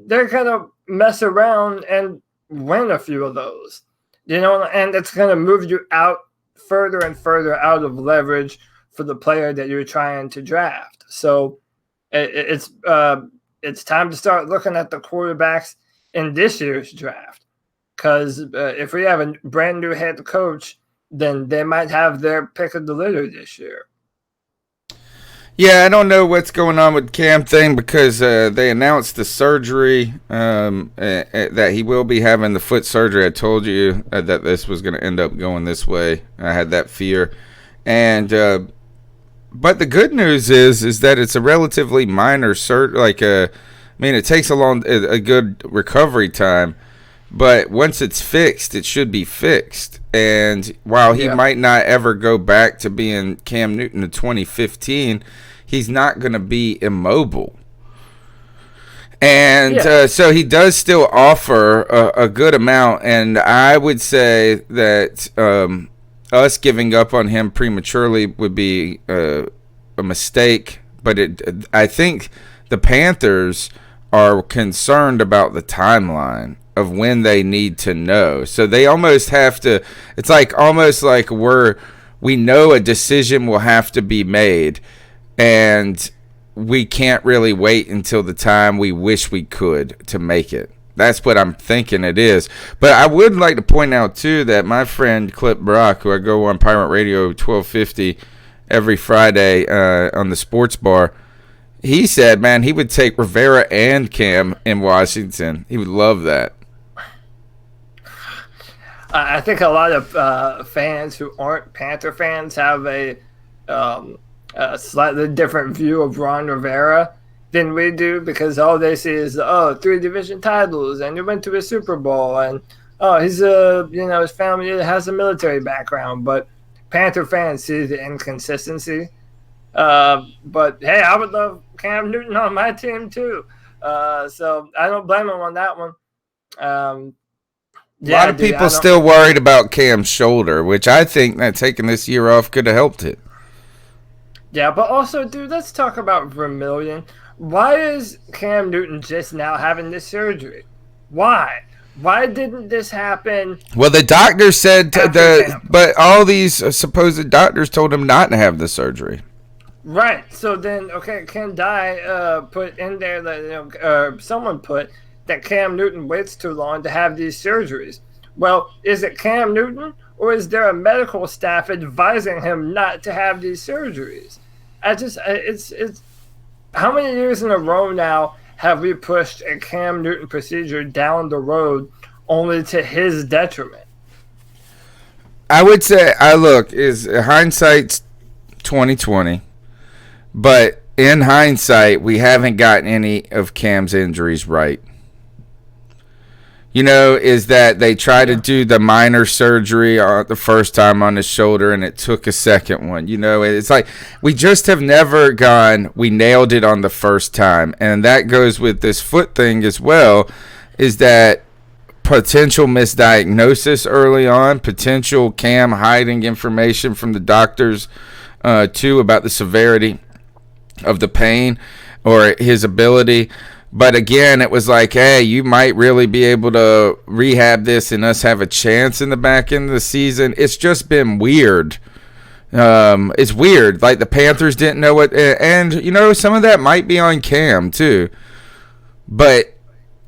they're going to mess around and win a few of those, and it's going to move you out further and further out of leverage for the player that you're trying to draft. So it's time to start looking at the quarterbacks in this year's draft, because if we have a brand new head coach, then they might have their pick of the litter this year. Yeah, I don't know what's going on with Cam thing because they announced the surgery, that he will be having the foot surgery. I told you that this was going to end up going this way. I had that fear. And but the good news is that it's a relatively minor surgery. It takes a good recovery time. But once it's fixed, it should be fixed. And while he might not ever go back to being Cam Newton in 2015, he's not going to be immobile. And so he does still offer a good amount. And I would say that us giving up on him prematurely would be a mistake. But I think the Panthers are concerned about the timeline of when they need to know. So they almost have to, it's almost like we know a decision will have to be made, and we can't really wait until the time we wish we could to make it. That's what I'm thinking it is. But I would like to point out, too, that my friend Clip Brock, who I go on Pirate Radio 1250 every Friday on the sports bar, he said, man, he would take Rivera and Cam in Washington. He would love that. I think a lot of fans who aren't Panther fans have a slightly different view of Ron Rivera than we do, because all they see is 3 division titles and he went to a Super Bowl and he's his family has a military background. But Panther fans see the inconsistency. But hey, I would love Cam Newton on my team too. So I don't blame him on that one. A lot of people still worried about Cam's shoulder, which I think that taking this year off could have helped it. Yeah, but also, dude, let's talk about Vermillion. Why is Cam Newton just now having this surgery? Why? Why didn't this happen? Well, the doctor said but all these supposed doctors told him not to have the surgery. Right. So then, Ken Dye put in there that someone put that Cam Newton waits too long to have these surgeries. Well, is it Cam Newton, or is there a medical staff advising him not to have these surgeries? It's how many years in a row now have we pushed a Cam Newton procedure down the road only to his detriment? I would say, is hindsight's 2020, but in hindsight, we haven't gotten any of Cam's injuries right. Is that they tried to do the minor surgery the first time on his shoulder, and it took a second one. It's like we just have never gone, we nailed it on the first time. And that goes with this foot thing as well, is that potential misdiagnosis early on, potential Cam hiding information from the doctors, too, about the severity of the pain or his ability. But again, it was like, hey, you might really be able to rehab this and us have a chance in the back end of the season. It's just been weird. It's weird. Like the Panthers didn't know what, and some of that might be on Cam too. But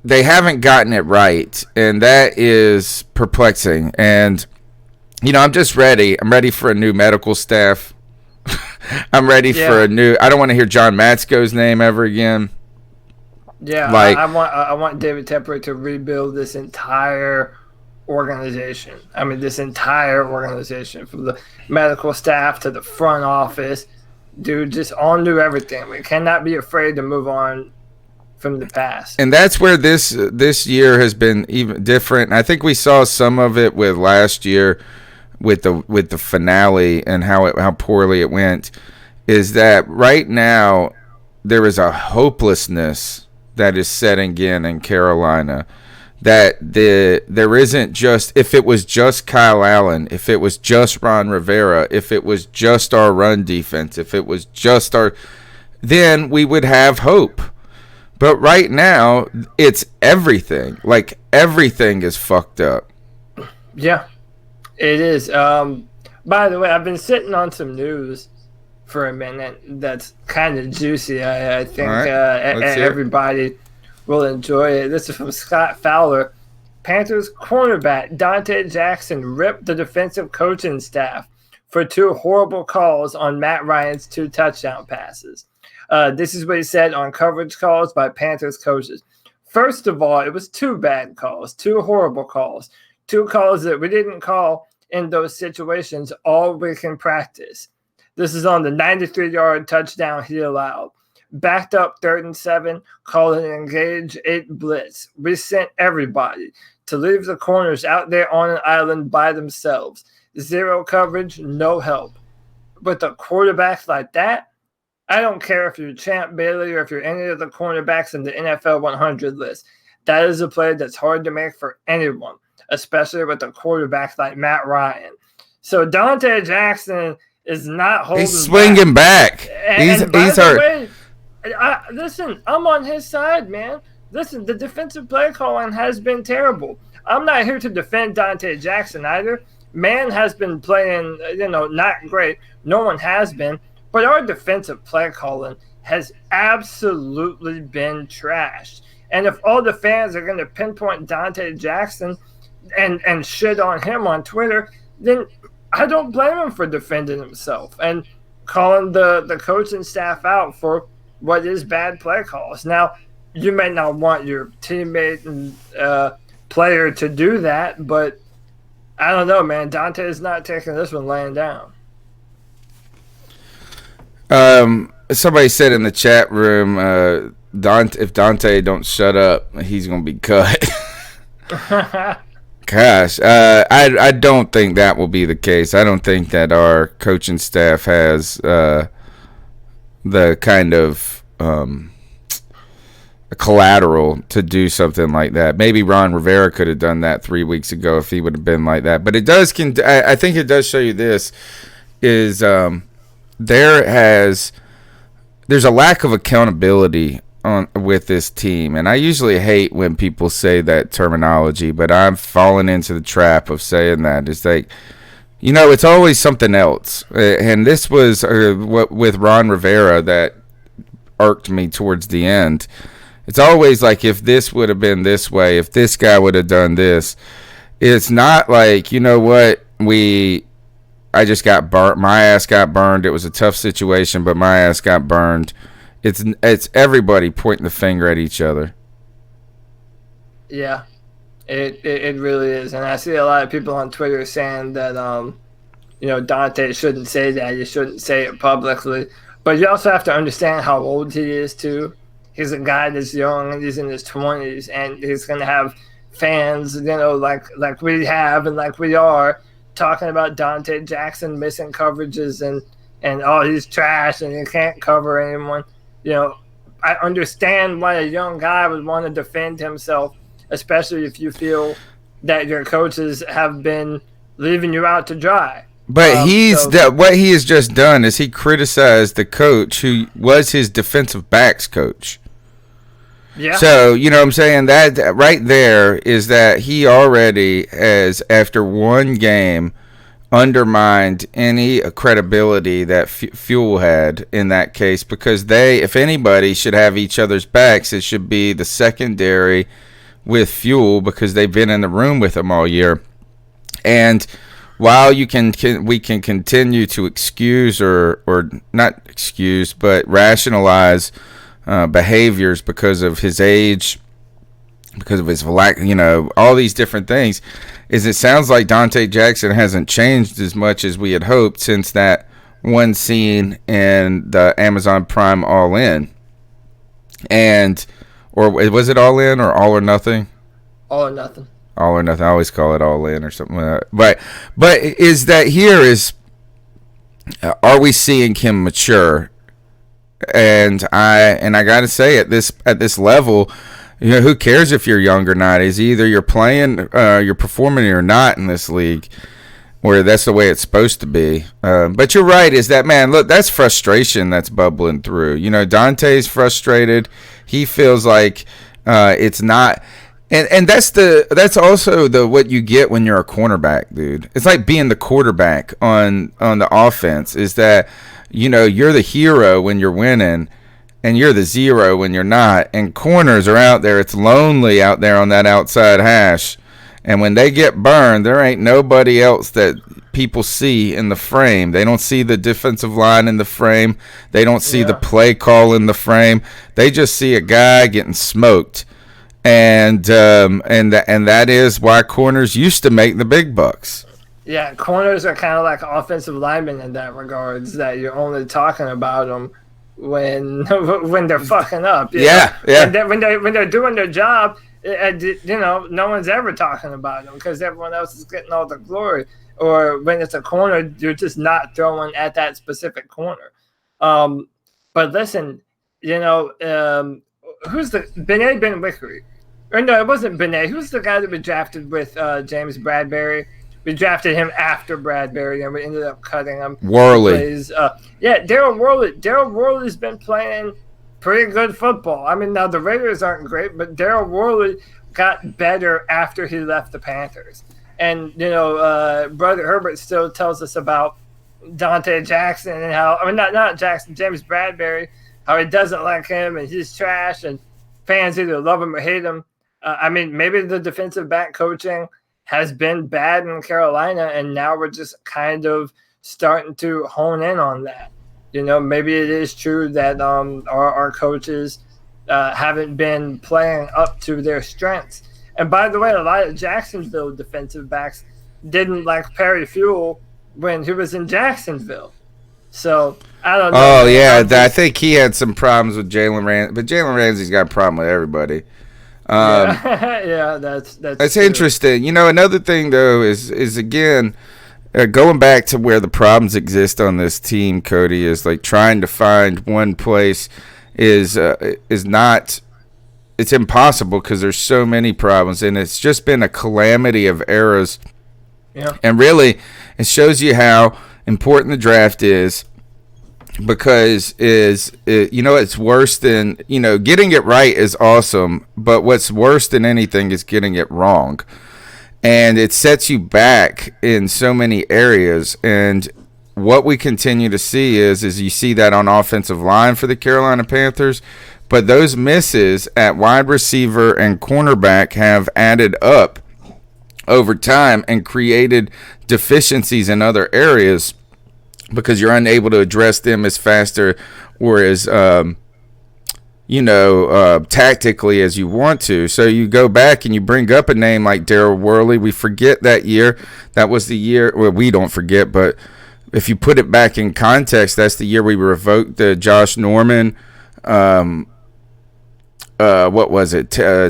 they haven't gotten it right, and that is perplexing. And I'm just ready. I'm ready for a new medical staff. I'm ready for a new. I don't want to hear John Matsko's name ever again. Yeah, I want David Tepper to rebuild this entire organization. I mean, this entire organization, from the medical staff to the front office. Dude, just undo everything. We cannot be afraid to move on from the past. And that's where this year has been even different. I think we saw some of it with last year with the finale and how poorly it went. Is that right now there is a hopelessness that is setting in Carolina, that there isn't just, if it was just Kyle Allen, if it was just Ron Rivera, if it was just our run defense, if it was just then we would have hope. But right now, it's everything. Like, everything is fucked up. Yeah, it is. By the way, I've been sitting on some news for a minute that's kind of juicy. I think everybody will enjoy it. This is from Scott Fowler. Panthers cornerback Dante Jackson ripped the defensive coaching staff for 2 horrible calls on Matt Ryan's 2 touchdown passes. This is what he said on coverage calls by Panthers coaches. First of all, it was 2 bad calls, 2 horrible calls, 2 calls that we didn't call in those situations all week in practice. This is on the 93-yard touchdown he allowed. Backed up 3rd and 7, called an engage 8 blitz. We sent everybody to leave the corners out there on an island by themselves. 0 coverage, no help. With a quarterback like that, I don't care if you're Champ Bailey or if you're any of the cornerbacks in the NFL 100 list. That is a play that's hard to make for anyone, especially with a quarterback like Matt Ryan. So Dante Jackson is not holding He's swinging back. He's hurt. Listen, I'm on his side, man. Listen, the defensive play calling has been terrible. I'm not here to defend Dante Jackson either. Man has been playing, not great. No one has been. But our defensive play calling has absolutely been trashed. And if all the fans are going to pinpoint Dante Jackson and shit on him on Twitter, then I don't blame him for defending himself and calling the coaching staff out for what is bad play calls. Now, you may not want your teammate and player to do that, but I don't know, man. Dante is not taking this one laying down. Somebody said in the chat room, if Dante don't shut up, he's gonna be cut. Gosh, I don't think that will be the case. I don't think that our coaching staff has the kind of collateral to do something like that. Maybe Ron Rivera could have done that 3 weeks ago if he would have been like that. But it does. I think it does show you this is there's a lack of accountability with this team, and I usually hate when people say that terminology, but I'm falling into the trap of saying that. It's like, it's always something else, and this was what with Ron Rivera that irked me towards the end. It's always like, if this would have been this way, if this guy would have done this. It's not like, I just got burnt. My ass got burned. It was a tough situation, but my ass got burned. It's everybody pointing the finger at each other. Yeah, It really is. And I see a lot of people on Twitter saying that, Dante shouldn't say that. You shouldn't say it publicly. But you also have to understand how old he is, too. He's a guy that's young, and he's in his 20s, and he's going to have fans, like we have and like we are, talking about Dante Jackson missing coverages and he's trash and he can't cover anyone. I understand why a young guy would want to defend himself, especially if you feel that your coaches have been leaving you out to dry. But what he has just done is he criticized the coach who was his defensive backs coach. Yeah. So, you know what I'm saying? That right there is that he already has, after one game, undermined any credibility that Fuel had in that case, because they, if anybody should have each other's backs, it should be the secondary with Fuel, because they've been in the room with him all year. And while we can continue to excuse or not excuse, but rationalize behaviors because of his age, because of his lack, all these different things, is it sounds like Dante Jackson hasn't changed as much as we had hoped since that one scene in the Amazon Prime All In. Or was it All In or All or Nothing? All or Nothing. All or Nothing. I always call it All In or something like that. But is that here is, are we seeing him mature? And I got to say, at this level, who cares if you're young or not? Is either you're playing, you're performing or not in this league, where that's the way it's supposed to be. But you're right. Is that, man? Look, that's frustration that's bubbling through. Dante's frustrated. He feels like it's not. And that's also what you get when you're a cornerback, dude. It's like being the quarterback on the offense. Is that you're the hero when you're winning, and you're the zero when you're not. And corners are out there. It's lonely out there on that outside hash. And when they get burned, there ain't nobody else that people see in the frame. They don't see the defensive line in the frame. They don't see the play call in the frame. They just see a guy getting smoked. And that is why corners used to make the big bucks. Yeah, corners are kind of like offensive linemen in that regards, that you're only talking about them when they're fucking up. Yeah. When they're doing their job, no one's ever talking about them because everyone else is getting all the glory. Or when it's a corner, you're just not throwing at that specific corner. But listen, who's the Benet Benwickery? Or no, it wasn't Benet. Who's the guy that we drafted with James Bradbury? We drafted him after Bradbury, and we ended up cutting him. Worley. Daryl Worley. Daryl Worley's been playing pretty good football. I mean, now the Raiders aren't great, but Daryl Worley got better after he left the Panthers. And, Brother Herbert still tells us about Dante Jackson and how, not Jackson, James Bradbury, how he doesn't like him and he's trash and fans either love him or hate him. Maybe the defensive back coaching has been bad in Carolina, and now we're just kind of starting to hone in on that. Maybe it is true that our coaches haven't been playing up to their strengths. And by the way, a lot of Jacksonville defensive backs didn't like Perry Fuel when he was in Jacksonville. So, I don't know. Oh, yeah. I think he had some problems with Jalen Ramsey. But Jalen Ramsey's got a problem with everybody. That's interesting. Another thing, though, is again, going back to where the problems exist on this team, Cody, is like trying to find one place is not... It's impossible because there's so many problems, and it's just been a calamity of errors. Yeah. And really, it shows you how important the draft is, because it's worse than, getting it right is awesome, but what's worse than anything is getting it wrong. And it sets you back in so many areas. And what we continue to see is you see that on offensive line for the Carolina Panthers. But those misses at wide receiver and cornerback have added up over time and created deficiencies in other areas because you're unable to address them as faster or as tactically as you want to. So you go back and you bring up a name like Daryl Worley. We forget that year. That was the year. Well, we don't forget, but if you put it back in context, that's the year we revoked the Josh Norman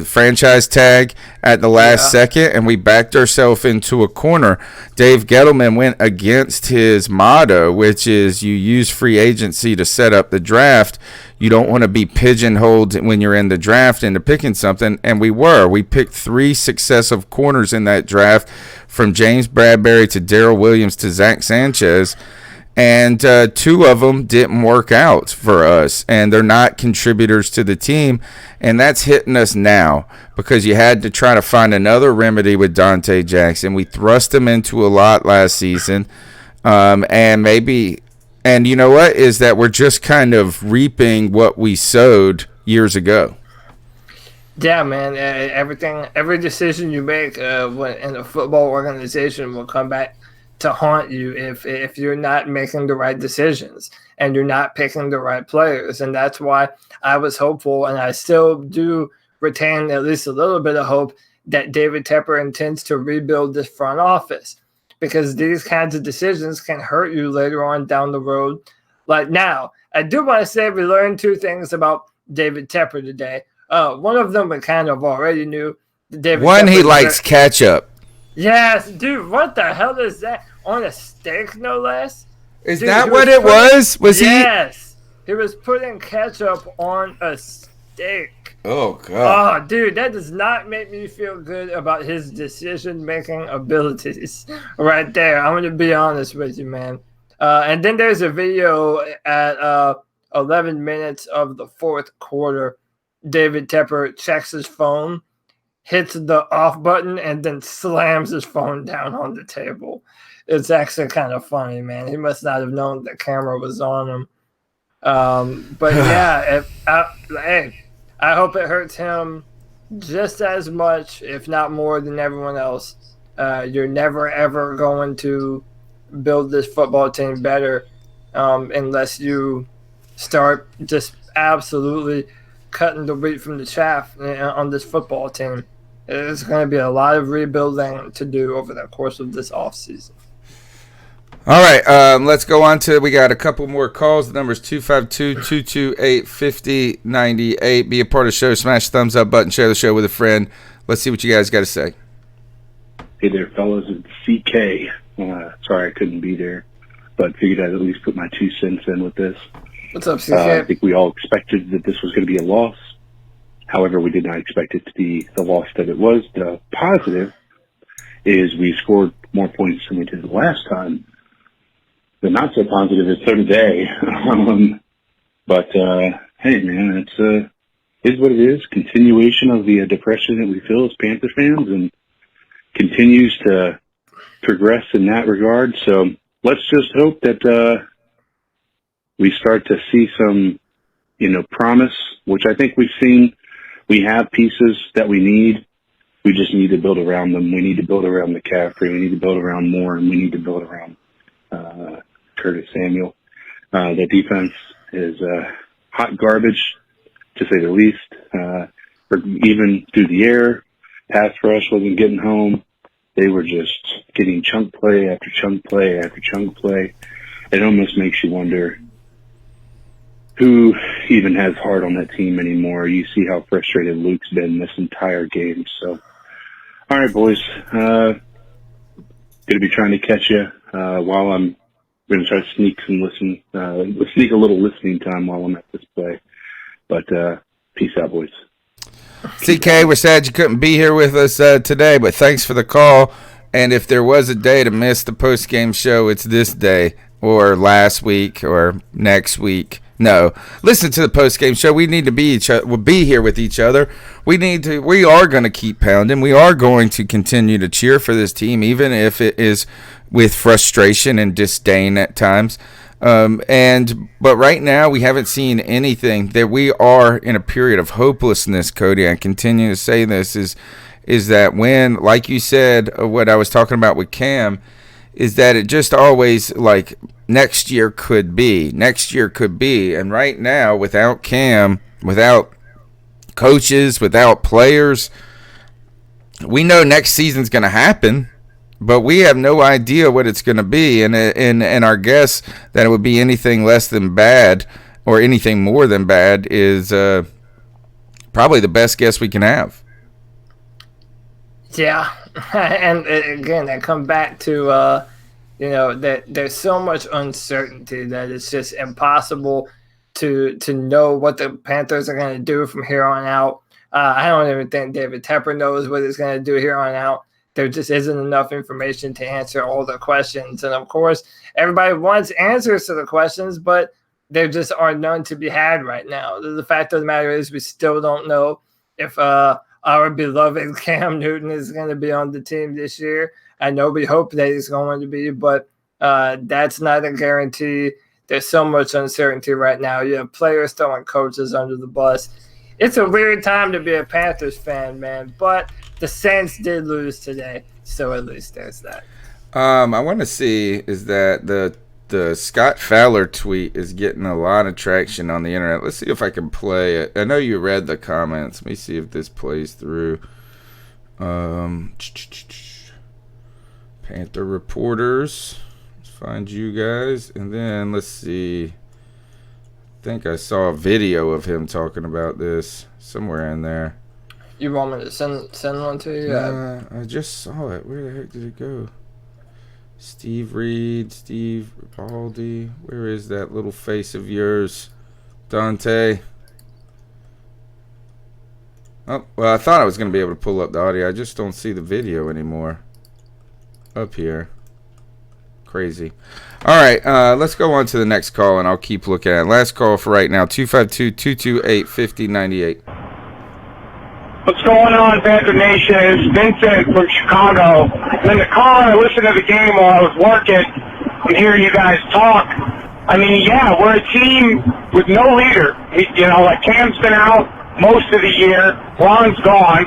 franchise tag at the last second, and we backed ourselves into a corner. Dave Gettleman went against his motto, which is you use free agency to set up the draft. You don't want to be pigeonholed when you're in the draft into picking something, and we picked 3 successive corners in that draft, from James Bradbury to Darrell Williams to Zach Sanchez. And 2 of them didn't work out for us, and they're not contributors to the team. And that's hitting us now because you had to try to find another remedy with Dante Jackson. We thrust him into a lot last season. And you know what, is that we're just kind of reaping what we sowed years ago. Yeah, man. Every decision you make in a football organization will come back to haunt you if you're not making the right decisions and you're not picking the right players. And that's why I was hopeful, and I still do retain at least a little bit of hope, that David Tepper intends to rebuild this front office, because these kinds of decisions can hurt you later on down the road. Like now, I do want to say we learned 2 things about David Tepper today. One of them we kind of already knew. He likes ketchup. Yes, dude, what the hell is that? On a steak, no less? Is that what it was? Yes. He was putting ketchup on a steak. Oh, God. Oh, dude, that does not make me feel good about his decision-making abilities right there. I'm going to be honest with you, man. And then there's a video at 11 minutes of the 4th quarter. David Tepper checks his phone, hits the off button, and then slams his phone down on the table. It's actually kind of funny, man. He must not have known the camera was on him. But yeah, I hope it hurts him just as much, if not more, than everyone else. You're never, ever going to build this football team better unless you start just absolutely cutting the wheat from the chaff on this football team. It's going to be a lot of rebuilding to do over the course of this offseason. All right, let's go on to, we got a couple more calls. The number is 252-228-5098. Be a part of the show. Smash the thumbs up button. Share the show with a friend. Let's see what you guys got to say. Hey there, fellas. It's CK. Sorry I couldn't be there, but figured I'd at least put my 2 cents in with this. What's up, CK? I think we all expected that this was going to be a loss. However, we did not expect it to be the loss that it was. The positive is we scored more points than we did the last time. The not so positive is so did they. But hey, man, it's what it is. Continuation of the depression that we feel as Panther fans, and continues to progress in that regard. So let's just hope that we start to see some, promise, which I think we've seen. We have pieces that we need. We just need to build around them. We need to build around McCaffrey. We need to build around Moore, and we need to build around Curtis Samuel. The defense is hot garbage, to say the least. Even through the air, pass rush wasn't getting home. They were just getting chunk play after chunk play after chunk play. It almost makes you wonder who even has heart on that team anymore. You see how frustrated Luke's been this entire game. So, all right, boys. Going to be trying to catch you while I'm going to try to sneak a little listening time while I'm at this play. But peace out, boys. CK, we're sad you couldn't be here with us today, but thanks for the call. And if there was a day to miss the post-game show, it's this day, or last week, or next week. No, listen to the post-game show. We need to be here with each other. We are going to keep pounding. We are going to continue to cheer for this team, even if it is with frustration and disdain at times. But right now we haven't seen anything. That we are in a period of hopelessness, Cody. I continue to say this is that when, like you said, what I was talking about with Cam, is that it just always like next year could be, and right now without Cam, without coaches, without players. We know next season's going to happen, but we have no idea what it's going to be. And our guess that it would be anything less than bad or anything more than bad is probably the best guess we can have. Yeah, and again, I come back to that there's so much uncertainty that it's just impossible to know what the Panthers are going to do from here on out. I don't even think David Tepper knows what he's going to do here on out. There just isn't enough information to answer all the questions. And, of course, everybody wants answers to the questions, but there just are none to be had right now. The fact of the matter is we still don't know if our beloved Cam Newton is going to be on the team this year. I know we hope that he's going to be, but that's not a guarantee. There's so much uncertainty right now. You have players throwing coaches under the bus. It's a weird time to be a Panthers fan, man, but the Saints did lose today, so at least there's that. I want to see is that the Scott Fowler tweet is getting a lot of traction on the internet. Let's see if I can play it. I know you read the comments. Let me see if this plays through. Panther reporters. Let's find you guys. And then let's see. I think I saw a video of him talking about this somewhere in there. You want me to send one to you? I just saw it. Where the heck did it go? Steve Reed, Steve Baldy. Where is that little face of yours? Dante. Oh, well, I thought I was going to be able to pull up the audio. I just don't see the video anymore. Up here. Crazy. All right, let's go on to the next call, and I'll keep looking at it. Last call for right now, 252-228-5098. What's going on, Panther Nation? It's Vincent from Chicago. In the car, I listened to the game while I was working. I'm hearing you guys talk. I mean, yeah, we're a team with no leader. Like Cam's been out most of the year. Ron's gone,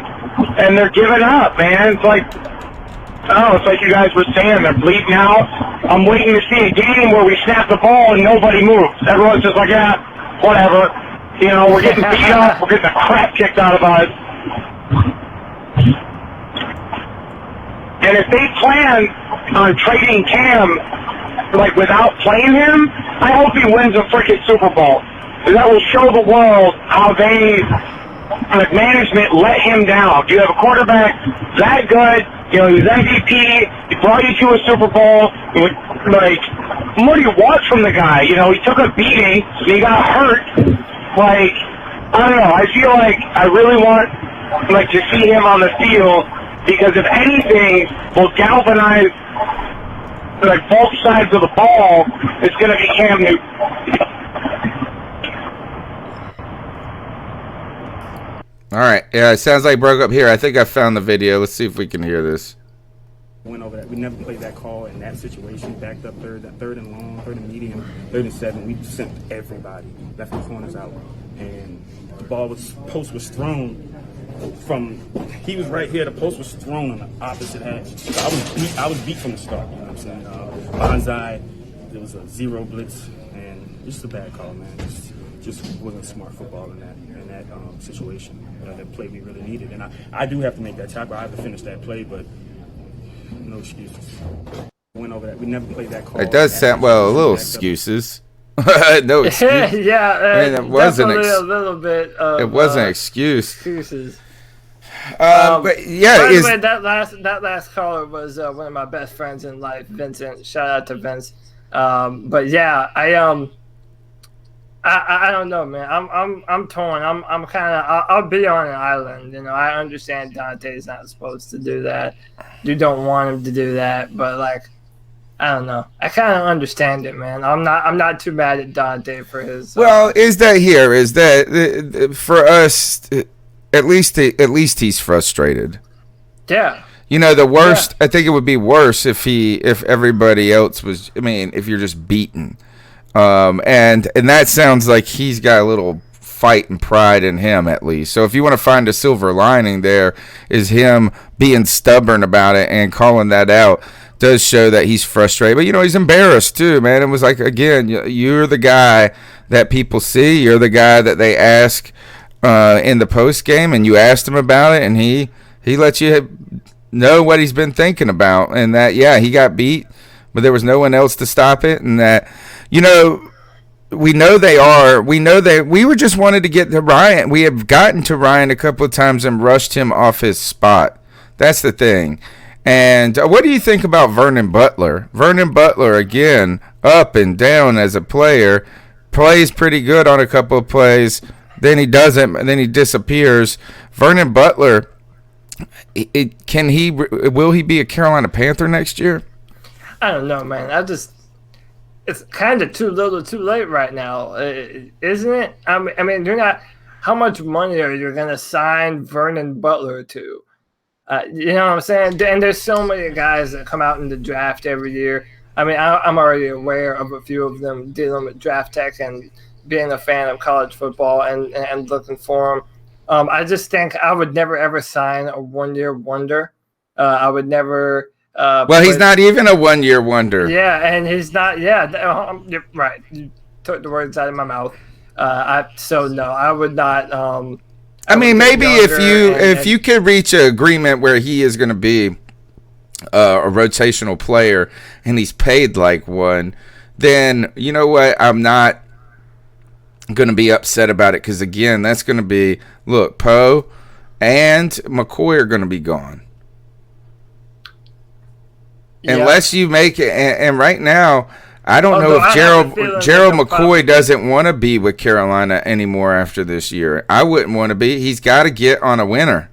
and they're giving up, man. It's like, it's like you guys were saying, they're bleeding out. I'm waiting to see a game where we snap the ball and nobody moves. Everyone's just like, yeah, whatever. We're getting beat up. We're getting the crap kicked out of us. And if they plan on trading Cam, without playing him, I hope he wins a freaking Super Bowl. That will show the world how management let him down. You have a quarterback that good, he was MVP, he brought you to a Super Bowl. What do you want from the guy? He took a beating, he got hurt. I don't know, I feel like I really want to see him on the field, because if anything will galvanize both sides of the ball, it's going to be Cam Newton. All right. Yeah, it sounds like broke up here. I think I found the video. Let's see if we can hear this. Went over that. We never played that call in that situation. Backed up third and long, third and medium, 3rd and 7. We sent everybody, left the corners out, and the post was thrown from. He was right here. The post was thrown on the opposite half. So I was beat from the start. You know what I'm saying? Bonsai. There was a 0 blitz, and just a bad call, man. Just wasn't smart football in that situation. That play we really needed, and I do have to make that tackle. I have to finish that play, but no excuses. Went over that. We never played that call. It does sound a little excuses. No excuse. Yeah, I mean, it wasn't a little bit. It wasn't excuses. But yeah, by the way, that last caller was one of my best friends in life, Vincent. Shout out to Vince. But yeah, I don't know, man. I'm torn. I'm kind of. I'll be on an island. I understand Dante's not supposed to do that. You don't want him to do that, but I don't know. I kind of understand it, man. I'm not too mad at Dante for his. Well, is that for us? At least he's frustrated. Yeah. The worst. Yeah. I think it would be worse if everybody else was. I mean, if you're just beaten. And that sounds like he's got a little fight and pride in him, at least. So if you want to find a silver lining, there is him being stubborn about it and calling that out does show that he's frustrated. But, he's embarrassed too, man. It was like, again, you're the guy that people see. You're the guy that they ask in the post game, and you asked him about it, and he lets you know what he's been thinking about. And that, he got beat, but there was no one else to stop it. And that, we know they are. We know that we were just wanted to get to Ryan. We have gotten to Ryan a couple of times and rushed him off his spot. That's the thing. And what do you think about Vernon Butler? Vernon Butler, again, up and down as a player, plays pretty good on a couple of plays. Then he doesn't, and then he disappears. Vernon Butler, will he be a Carolina Panther next year? I don't know, man. It's kind of too little too late right now, isn't it? I mean, you're not. How much money are you going to sign Vernon Butler to? You know what I'm saying? And there's so many guys that come out in the draft every year. I mean, I'm already aware of a few of them dealing with draft tech and being a fan of college football and looking for them. I just think I would never, ever sign a one-year wonder. I would never he's not even a one-year wonder. Yeah, and he's not. Yeah, right. You took the words out of my mouth. No, I would not. I mean, maybe if you could reach an agreement where he is going to be a rotational player and he's paid like one, then you know what? I'm not going to be upset about it because, again, that's going to be, look, Poe and McCoy are going to be gone. Yeah. Unless you make it, and right now, I don't know if Gerald McCoy doesn't want to be with Carolina anymore after this year. I wouldn't want to be. He's got to get on a winner.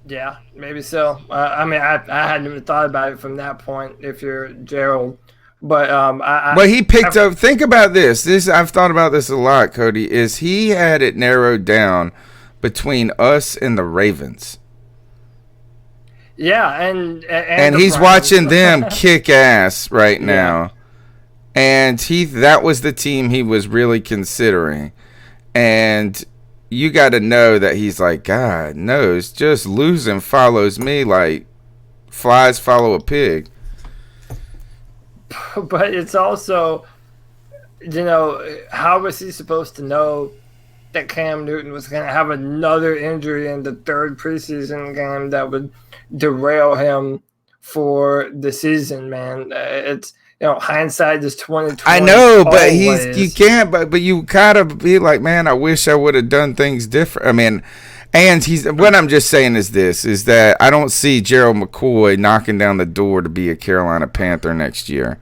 Yeah, maybe so. I mean, I hadn't even thought about it from that point if you're Gerald. But he picked up. Think about this. I've thought about this a lot, Cody. Is he had it narrowed down between us and the Ravens? Yeah, and he's watching them kick ass right now, and that was the team he was really considering, and you got to know that he's like, God knows, just losing follows me like flies follow a pig. But it's also, how was he supposed to know that Cam Newton was going to have another injury in the third preseason game that would derail him for the season, man? It's, hindsight is 2020. I know, but you can't, but you gotta be like, man, I wish I would have done things different. I mean, and what I'm just saying is that I don't see Gerald McCoy knocking down the door to be a Carolina Panther next year.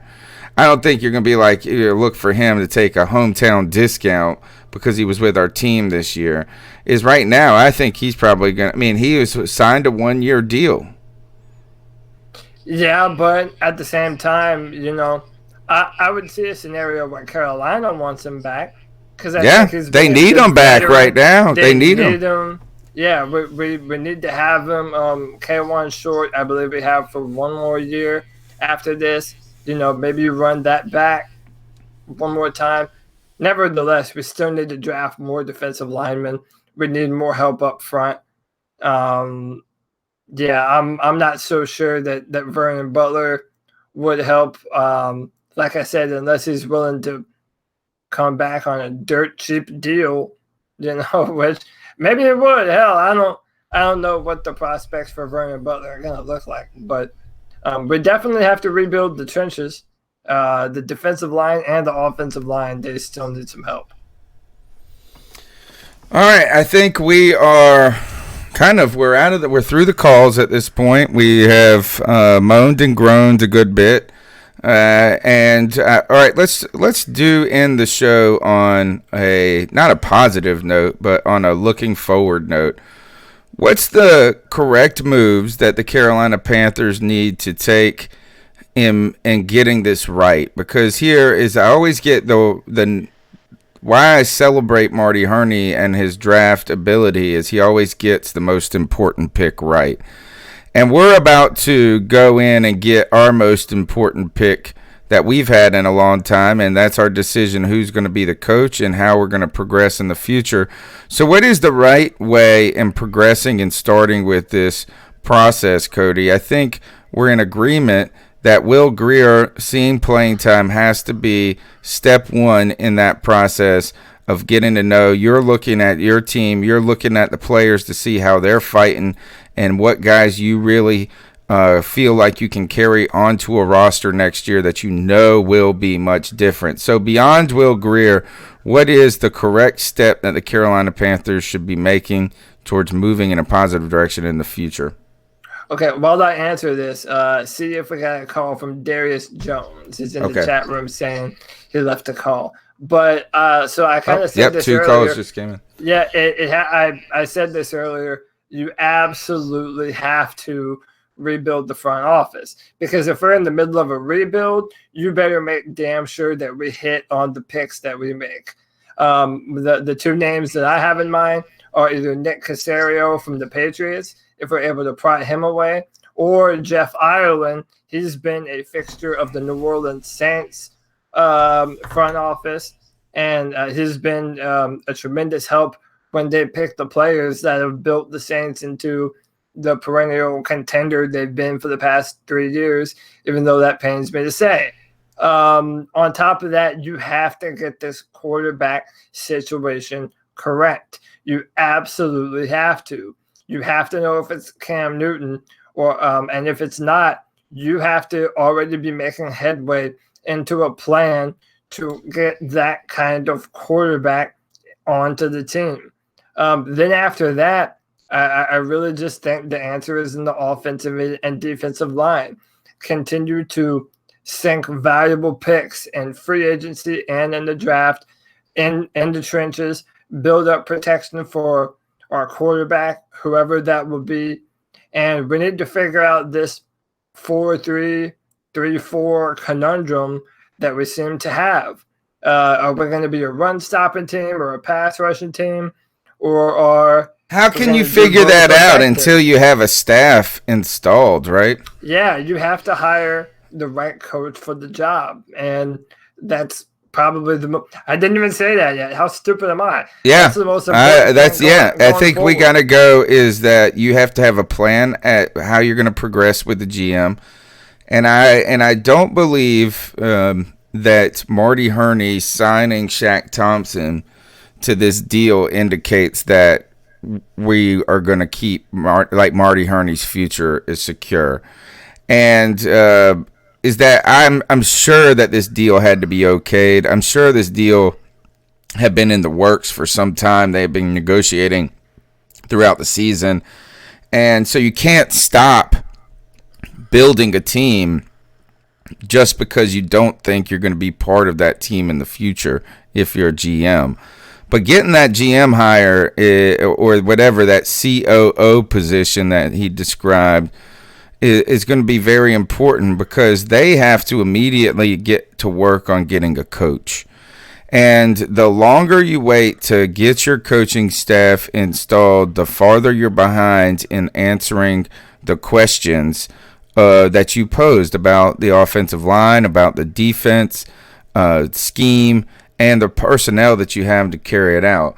I don't think you're going to be like, look for him to take a hometown discount because he was with our team this year. Right now, I think he's probably going to, he was signed a 1-year deal. Yeah, but at the same time, I would see a scenario where Carolina wants him back. They need him back right now. They need him. Yeah, we need to have him. K1 short, I believe we have for 1 more year after this. Maybe you run that back one more time. Nevertheless, we still need to draft more defensive linemen. We need more help up front. I'm not so sure that Vernon Butler would help. Like I said, unless he's willing to come back on a dirt cheap deal, which maybe it would. Hell, I don't know what the prospects for Vernon Butler are going to look like, but we definitely have to rebuild the trenches. The defensive line and the offensive line, they still need some help. All right, I think we are we're through the calls at this point. We have moaned and groaned a good bit. All right, let's end the show on not a positive note, but on a looking forward note. What's the correct moves that the Carolina Panthers need to take in getting this right? Because here is, I always get the why I celebrate Marty Herney and his draft ability is he always gets the most important pick right. And we're about to go in and get our most important pick that we've had in a long time, and that's our decision who's going to be the coach and how we're going to progress in the future. So what is the right way in progressing and starting with this process, Cody? I think we're in agreement that Will Grier seeing playing time has to be step one in that process of getting to know. You're looking at your team, you're looking at the players to see how they're fighting and what guys you really feel like you can carry onto a roster next year that you know will be much different. So beyond Will Grier, what is the correct step that the Carolina Panthers should be making towards moving in a positive direction in the future? Okay, while I answer this, see if we got a call from Darius Jones. He's in the chat room saying he left a call. But so I kind of said this earlier. 2 calls just came in. Yeah, I said this earlier. You absolutely have to rebuild the front office, because if we're in the middle of a rebuild, you better make damn sure that we hit on the picks that we make. The 2 names that I have in mind are either Nick Caserio from the Patriots, if we're able to pry him away, or Jeff Ireland. He's been a fixture of the New Orleans Saints front office, and he's been a tremendous help when they pick the players that have built the Saints into the perennial contender they've been for the past 3 years, even though that pains me to say. On top of that, you have to get this quarterback situation correct. You absolutely have to. You have to know if it's Cam Newton, or and if it's not, you have to already be making headway into a plan to get that kind of quarterback onto the team. Then after that, I really just think the answer is in the offensive and defensive line. Continue to sink valuable picks in free agency and in the draft, in the trenches, build up protection for our quarterback, whoever that will be. And we need to figure out this 4-3-3-4 conundrum that we seem to have. Are we going to be a run-stopping team or a pass-rushing team? Or how can you figure that out until you have a staff installed, right? Yeah, you have to hire the right coach for the job. And that's probably I didn't even say that yet. How stupid am I? Yeah, that's the most important thing going I think forward. we got to go is that you have to have a plan at how you're going to progress with the GM. And I don't believe that Marty Herney signing Shaq Thompson to this deal indicates that we are going to keep Marty Herney's future is secure. And is that I'm sure that this deal had to be okayed. I'm sure this deal had been in the works for some time. They've been negotiating throughout the season. And so you can't stop building a team just because you don't think you're going to be part of that team in the future if you're a GM. But getting that GM hire or whatever, that COO position that he described is going to be very important, because they have to immediately get to work on getting a coach. And the longer you wait to get your coaching staff installed, the farther you're behind in answering the questions that you posed about the offensive line, about the defense scheme, and the personnel that you have to carry it out.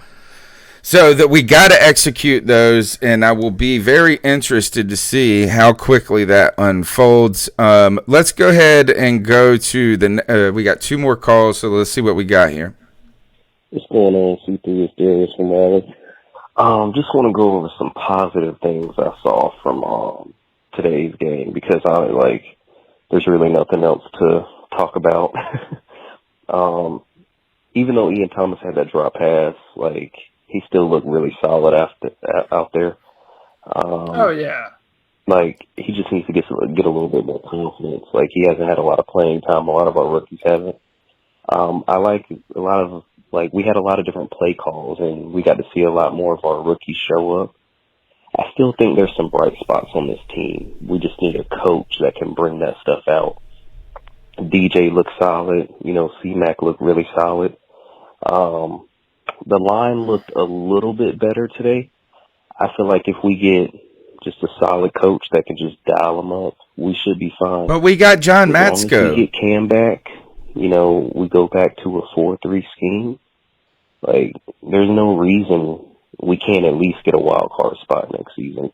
So that we got to execute those, and I will be very interested to see how quickly that unfolds. Let's go ahead and go to we got 2 more calls, so let's see what we got here. What's going on, C3? It's Darius from Raleigh. Just want to go over some positive things I saw from today's game, because there's really nothing else to talk about. Even though Ian Thomas had that drop pass, he still looked really solid out there. Oh yeah. He just needs to get a little bit more confidence. He hasn't had a lot of playing time. A lot of our rookies haven't. I like a lot of we had a lot of different play calls, and we got to see a lot more of our rookies show up. I still think there's some bright spots on this team. We just need a coach that can bring that stuff out. DJ looked solid. C-Mac looked really solid. The line looked a little bit better today. I feel like if we get just a solid coach that can just dial them up, we should be fine. But we got John Matsko. As long as we get Cam back, we go back to a 4-3 scheme. There's no reason we can't at least get a wild card spot next season.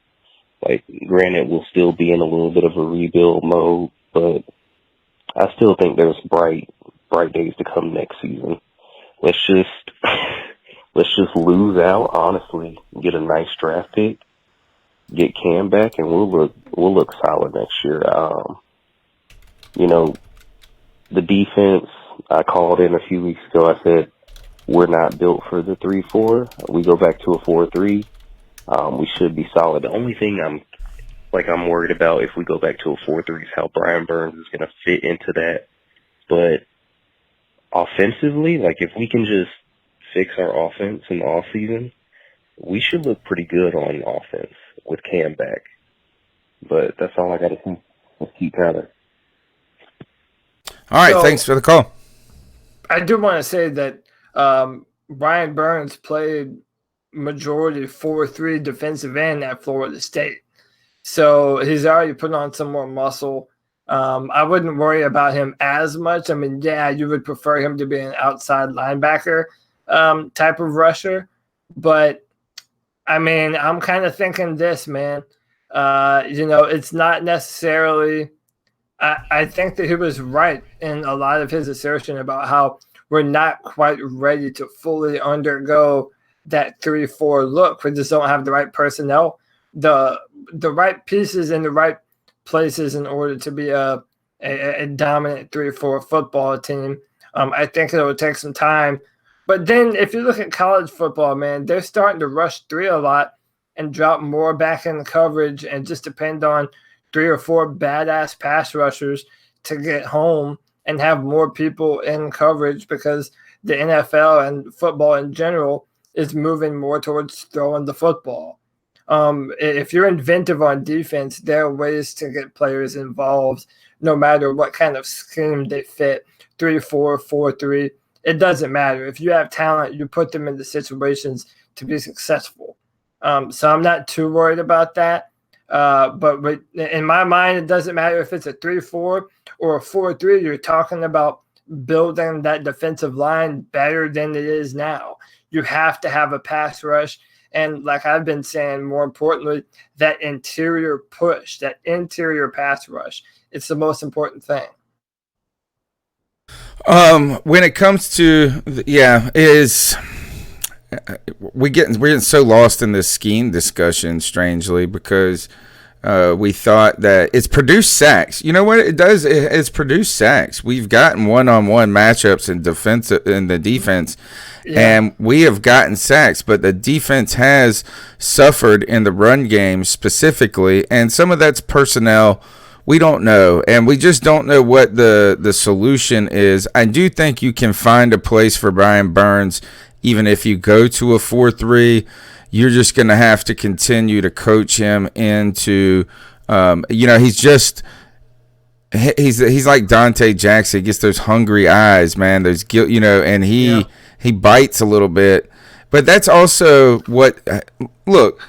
Like, granted, we'll still be in a little bit of a rebuild mode, but I still think there's bright days to come next season. Let's just lose out, honestly, get a nice draft pick, get Cam back, and we'll look solid next year. You know, the defense, I called in a few weeks ago. I said we're not built for the 3-4. We go back to a 4-3. We should be solid. The only thing I'm worried about if we go back to a 4-3 is how Brian Burns is going to fit into that. But offensively, like, if we can just fix our offense in the off season, we should look pretty good on offense with Cam back. But that's all I got to say. Let's keep Tyler. All right, thanks for the call. I do want to say that Brian Burns played majority 4-3 defensive end at Florida State. So he's already put on some more muscle. I wouldn't worry about him as much. I mean, yeah, you would prefer him to be an outside linebacker type of rusher. But, I mean, I'm kind of thinking this, man. It's not necessarily – I think that he was right in a lot of his assertion about how we're not quite ready to fully undergo that 3-4 look. We just don't have the right personnel, the right pieces in the right places in order to be a dominant 3-4 football team. I think it will take some time. But then if you look at college football, man, they're starting to rush 3 a lot and drop more back in the coverage and just depend on 3 or 4 badass pass rushers to get home and have more people in coverage because the NFL and football in general is moving more towards throwing the football. If you're inventive on defense, there are ways to get players involved no matter what kind of scheme they fit, 3-4, 4-3. It doesn't matter. If you have talent, you put them into situations to be successful. So I'm not too worried about that. But in my mind, it doesn't matter if it's a 3-4 or a 4-3. You're talking about building that defensive line better than it is now. You have to have a pass rush. And like I've been saying, more importantly, that interior push, that interior pass rush, it's the most important thing. When it comes to, we're getting so lost in this scheme discussion, strangely, because we thought that it's produced sacks. You know what it does? It's produced sacks. We've gotten one-on-one matchups in the defense, and we have gotten sacks, but the defense has suffered in the run game specifically, and some of that's personnel. We don't know, and we just don't know what the solution is. I do think you can find a place for Brian Burns, even if you go to a 4-3. You're just going to have to continue to coach him into, he's like Dante Jackson. He gets those hungry eyes, man. Those guilt, and he bites a little bit. But that's also look.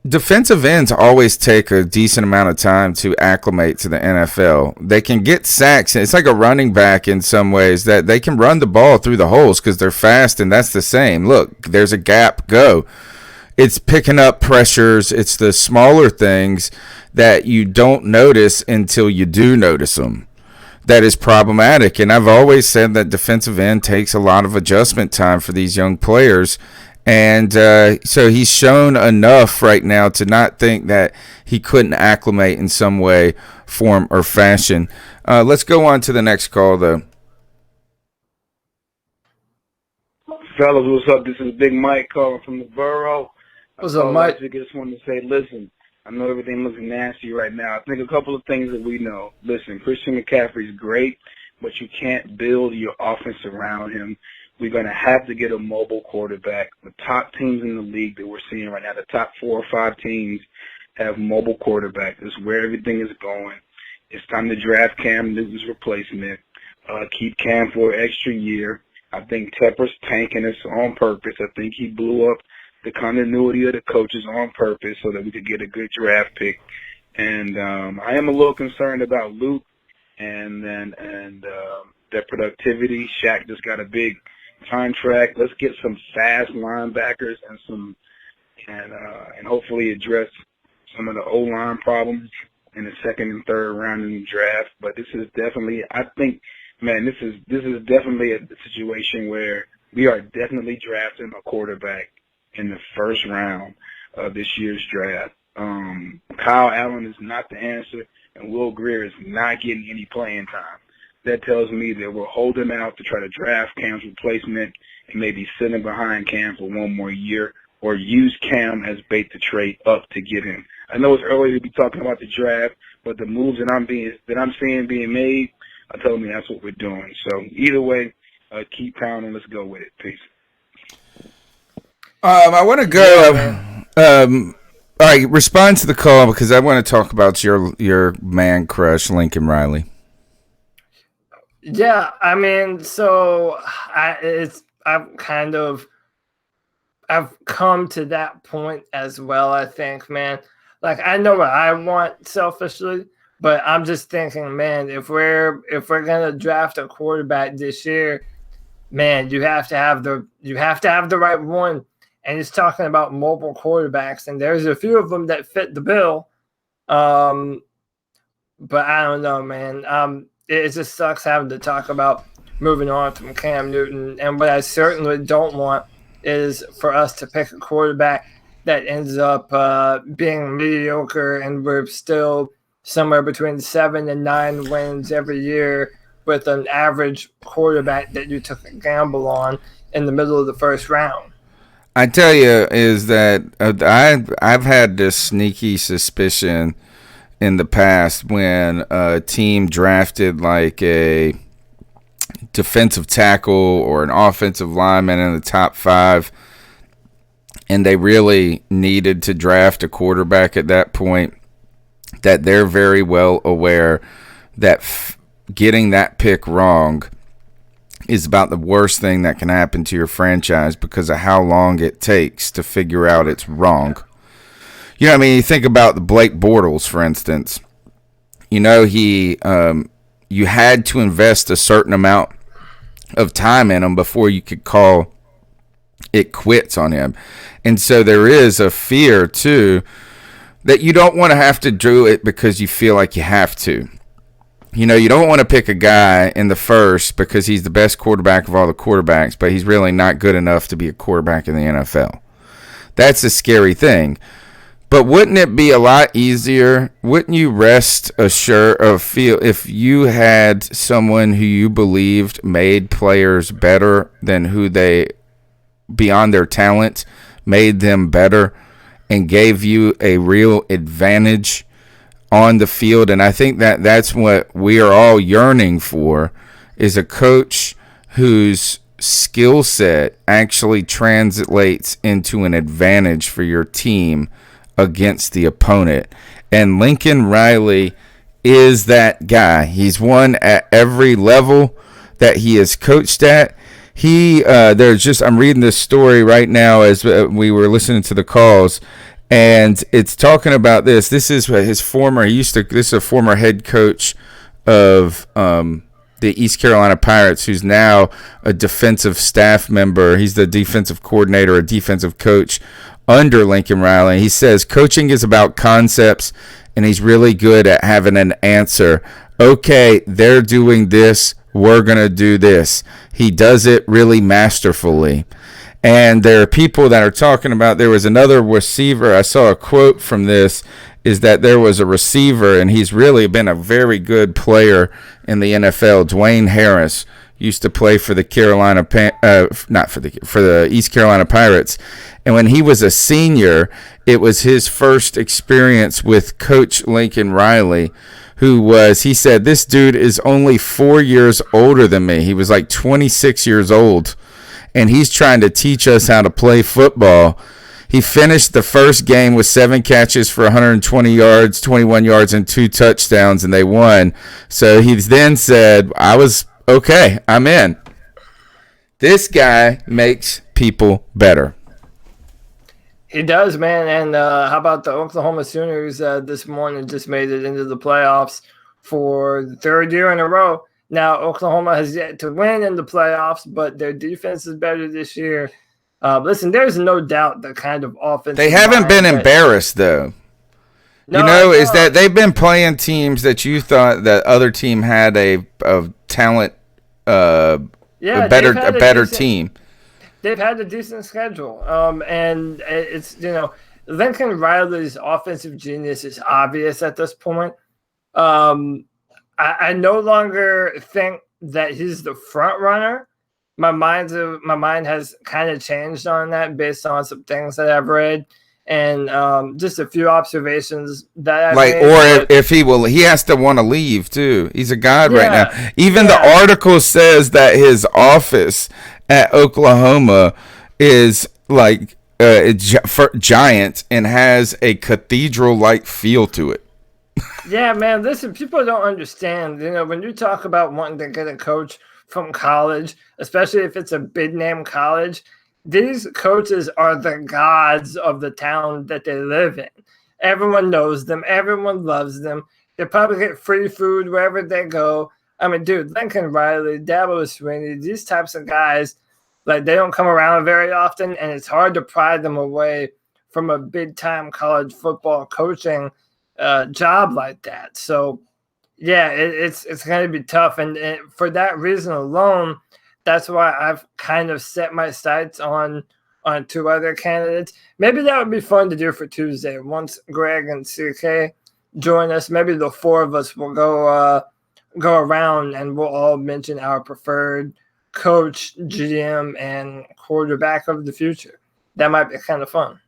Defensive ends always take a decent amount of time to acclimate to the NFL. They can get sacks. It's like a running back in some ways, that they can run the ball through the holes because they're fast, and that's the same. Look, there's a gap, go. It's picking up pressures. It's the smaller things that you don't notice until you do notice them. That is problematic. And I've always said that defensive end takes a lot of adjustment time for these young players. And so he's shown enough right now to not think that he couldn't acclimate in some way, form, or fashion. Let's go on to the next call, though. Fellas, what's up? This is Big Mike calling from the borough. What's up, Mike? I just wanted to say, listen, I know everything looks nasty right now. I think a couple of things that we know. Listen, Christian McCaffrey's great, but you can't build your offense around him. We're going to have to get a mobile quarterback. The top teams in the league that we're seeing right now, the top 4 or 5 teams have mobile quarterbacks. That's where everything is going. It's time to draft Cam Newton's replacement. Keep Cam for an extra year. I think Tepper's tanking us on purpose. I think he blew up the continuity of the coaches on purpose so that we could get a good draft pick. And I am a little concerned about Luke and their productivity. Shaq just got a big contract. Let's get some fast linebackers and hopefully address some of the O-line problems in the second and third round in the draft. But this is definitely, I think, man, this is definitely a situation where we are definitely drafting a quarterback in the first round of this year's draft. Kyle Allen is not the answer, and Will Grier is not getting any playing time. That tells me that we're holding out to try to draft Cam's replacement and maybe sitting behind Cam for one more year, or use Cam as bait to trade up to get him. I know it's early to be talking about the draft, but the moves that I'm seeing being made are telling me that's what we're doing. So either way, keep pounding. Let's go with it. Peace. I want to go. All right, respond to the call because I want to talk about your man crush, Lincoln Riley. Yeah, I mean, so I've come to that point as well, I think, man. Like, I know what I want selfishly, but I'm just thinking, man, if we're gonna draft a quarterback this year, man, you have to have the right one. And he's talking about mobile quarterbacks, and there's a few of them that fit the bill. But I don't know, man. It just sucks having to talk about moving on from Cam Newton. And what I certainly don't want is for us to pick a quarterback that ends up being mediocre, and we're still somewhere between 7 and 9 wins every year with an average quarterback that you took a gamble on in the middle of the first round. I tell you is that I've had this sneaky suspicion in the past when a team drafted like a defensive tackle or an offensive lineman in the top 5, and they really needed to draft a quarterback at that point, that they're very well aware that getting that pick wrong is about the worst thing that can happen to your franchise because of how long it takes to figure out it's wrong. You know what I mean? You think about the Blake Bortles, for instance. You know, you had to invest a certain amount of time in him before you could call it quits on him. And so there is a fear, too, that you don't want to have to do it because you feel like you have to. You know, you don't want to pick a guy in the first because he's the best quarterback of all the quarterbacks, but he's really not good enough to be a quarterback in the NFL. That's a scary thing. But wouldn't it be a lot easier? Wouldn't you rest assured of feel if you had someone who you believed made players better than who they, beyond their talent, made them better and gave you a real advantage on the field? And I think that that's what we are all yearning for, is a coach whose skill set actually translates into an advantage for your team against the opponent. And Lincoln Riley is that guy. He's won at every level that he has coached at. I'm reading this story right now as we were listening to the calls, and it's talking about this. This is his former. This is a former head coach of the East Carolina Pirates, who's now a defensive staff member. He's the defensive coordinator, a defensive coach under Lincoln Riley. He says coaching is about concepts, and he's really good at having an answer. Okay, they're doing this. We're going to do this. He does it really masterfully. And there are people that are talking about, there was another receiver. I saw a quote from this, is that there was a receiver, and he's really been a very good player in the NFL. Dwayne Harris used to play for the for the East Carolina Pirates. And when he was a senior, it was his first experience with Coach Lincoln Riley, he said, this dude is only 4 years older than me. He was like 26 years old, and he's trying to teach us how to play football. He finished the first game with 7 catches for 120 yards, 21 yards, and 2 touchdowns, and they won. So he then said, I'm in. This guy makes people better. He does, man. And how about the Oklahoma Sooners this morning just made it into the playoffs for the 3rd year in a row. Now, Oklahoma has yet to win in the playoffs, but their defense is better this year. Listen, there's no doubt the kind of offense. They haven't been embarrassed, though. No, is that they've been playing teams that you thought that other team had a talent, a better team. They've had a decent schedule, and it's Lincoln Riley's offensive genius is obvious at this point. I no longer think that he's the front runner. My mind has kind of changed on that based on some things that I've read. And just a few observations that I made. If he has to want to leave too. He's a god right now. Even the article says that his office at Oklahoma is like giant and has a cathedral-like feel to it. Yeah, man. Listen, people don't understand. When you talk about wanting to get a coach from college, especially if it's a big-name college. These coaches are the gods of the town that they live in. Everyone knows them. Everyone loves them. They probably get free food wherever they go. I mean, dude, Lincoln Riley, Dabo Swinney, these types of guys, like they don't come around very often, and it's hard to pry them away from a big-time college football coaching job like that. So, yeah, it's going to be tough. And for that reason alone, that's why I've kind of set my sights on two other candidates. Maybe that would be fun to do for Tuesday. Once Greg and CK join us, maybe the four of us will go around and we'll all mention our preferred coach, GM, and quarterback of the future. That might be kind of fun.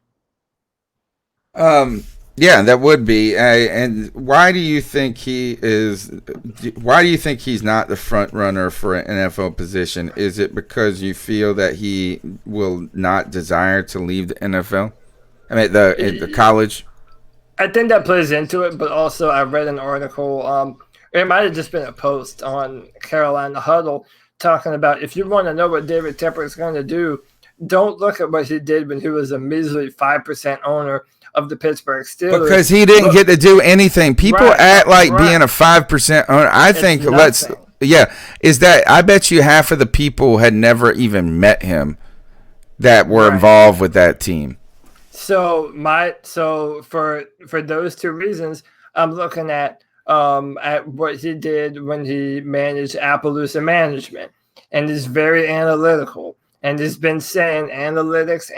Yeah, that would be. And why do you think he is? Why do you think he's not the front runner for an NFL position? Is it because you feel that he will not desire to leave the NFL? I mean, the college. I think that plays into it, but also I read an article. It might have just been a post on Carolina Huddle talking about if you want to know what David Tepper is going to do, don't look at what he did when he was a measly 5% owner of the Pittsburgh Steelers. Because he didn't get to do anything. People act like being a 5% owner. I think is that I bet you half of the people had never even met him that were involved with that team. So for those two reasons, I'm looking at what he did when he managed Appaloosa Management, and he's very analytical, and he's been saying analytics.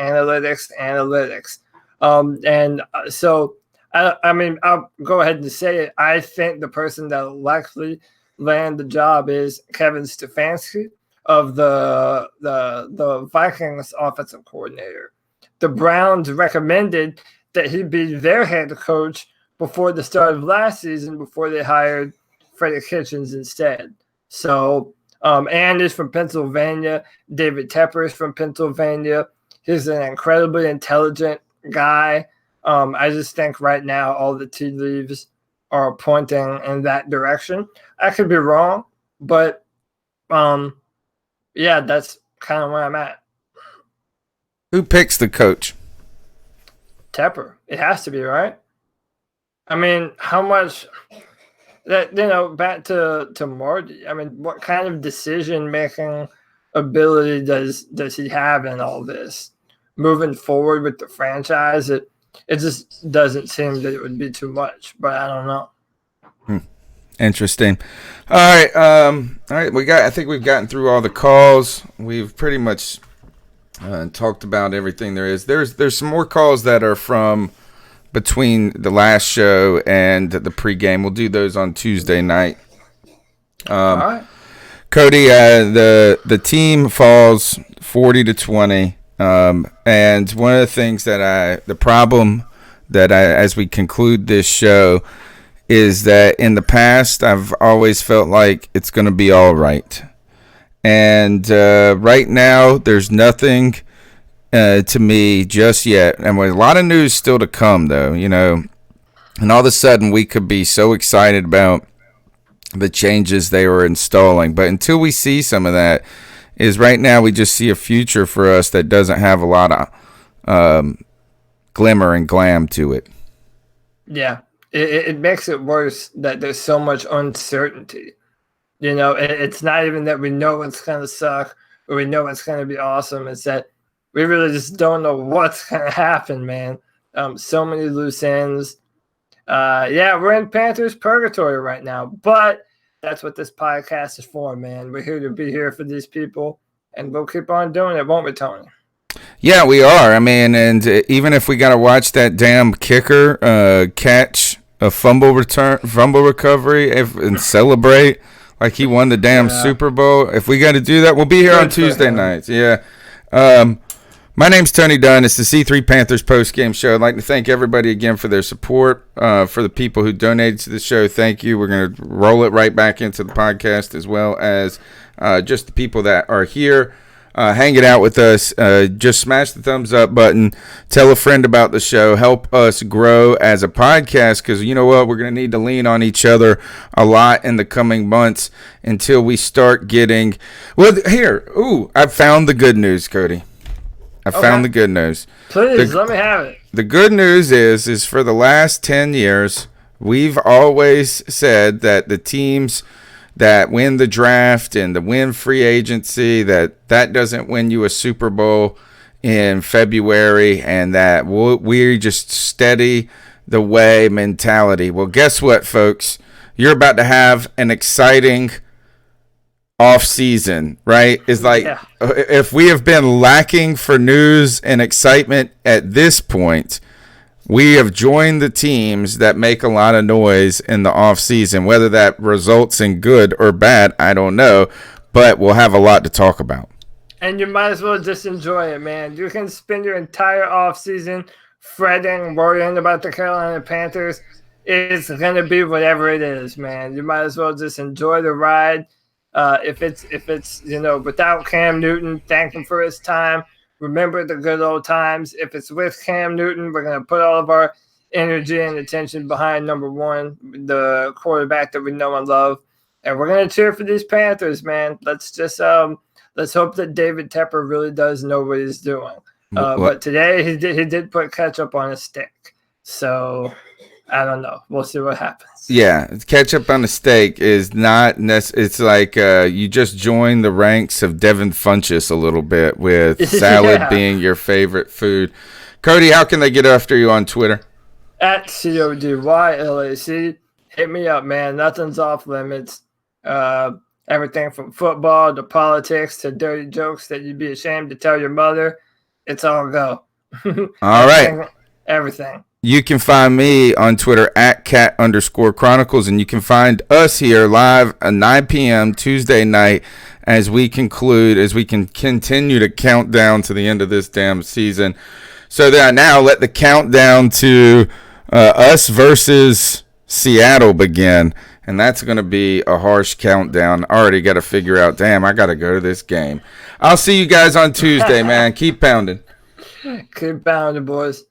So I mean, I'll go ahead and say it. I think the person that will likely land the job is Kevin Stefanski of the Vikings offensive coordinator. The Browns recommended that he be their head coach before the start of last season, before they hired Freddie Kitchens instead. So, and is from Pennsylvania. David Tepper is from Pennsylvania. He's an incredibly intelligent guy. I just think right now all the tea leaves are pointing in that direction. I could be wrong, but yeah, that's kind of where I'm at. Who picks the coach? Tepper. It has to be, right? I mean, how much that back to Marty. I mean, what kind of decision making ability does he have in all this? Moving forward with the franchise, it just doesn't seem that it would be too much, but I don't know. Interesting. All right. I think we've gotten through all the calls. We've pretty much talked about everything there is. There's some more calls that are from between the last show and the pregame. We'll do those on Tuesday night. All right. Cody, the team falls 40-20. And one of the things the problem that as we conclude this show is that in the past, I've always felt like it's going to be all right. And right now, there's nothing to me just yet. And with a lot of news still to come, though, and all of a sudden we could be so excited about the changes they were installing. But until we see some of that, is right now we just see a future for us that doesn't have a lot of glimmer and glam to it. Yeah, it makes it worse that there's so much uncertainty. It's not even that we know it's going to suck or we know it's going to be awesome. It's that we really just don't know what's going to happen, man. So many loose ends. yeah, we're in Panthers purgatory right now, but that's what this podcast is for, man. We're here to be here for these people, and we'll keep on doing it, won't we, Tony? Yeah, we are. I mean, and even if we got to watch that damn kicker catch a fumble recovery, and celebrate like he won the damn Super Bowl, if we got to do that, we'll be here on Tuesday nights. Yeah. My name's Tony Dunn. It's the C3 Panthers post-game show. I'd like to thank everybody again for their support. For the people who donated to the show, thank you. We're going to roll it right back into the podcast, as well as just the people that are here hanging out with us. Just smash the thumbs up button. Tell a friend about the show. Help us grow as a podcast, because you know what? We're going to need to lean on each other a lot in the coming months until we start getting – well, here. Ooh, I found the good news, Cody. I found the good news. Please, let me have it. The good news is for the last 10 years, we've always said that the teams that win the draft and the win free agency, that doesn't win you a Super Bowl in February, and that we're just steady the way mentality. Well, guess what, folks? You're about to have an exciting off season, right? Is like if we have been lacking for news and excitement at this point, we have joined the teams that make a lot of noise in the off season. Whether that results in good or bad, I don't know, but we'll have a lot to talk about. And you might as well just enjoy it, man. You can spend your entire off season fretting, worrying about the Carolina Panthers. It's gonna be whatever it is, man. You might as well just enjoy the ride. If it's without Cam Newton, thank him for his time. Remember the good old times. If it's with Cam Newton, we're gonna put all of our energy and attention behind number one, the quarterback that we know and love, and we're gonna cheer for these Panthers, man. Let's just let's hope that David Tepper really does know what he's doing. But today he did put ketchup on a stick, so I don't know. We'll see what happens. Yeah, ketchup on a steak is not it's like you just join the ranks of Devin Funchess a little bit, with salad being your favorite food. Cody, how can they get after you on Twitter? At CODYLAC. Hit me up, man. Nothing's off limits. Everything from football to politics to dirty jokes that you'd be ashamed to tell your mother. It's all go. All right. Everything. You can find me on Twitter at @cat_chronicles, and you can find us here live at 9 p.m. Tuesday night as we can continue to count down to the end of this damn season. So that now let the countdown to us versus Seattle begin, and that's going to be a harsh countdown. I already got to figure out, damn, I got to go to this game. I'll see you guys on Tuesday, man. Keep pounding. Keep pounding, boys.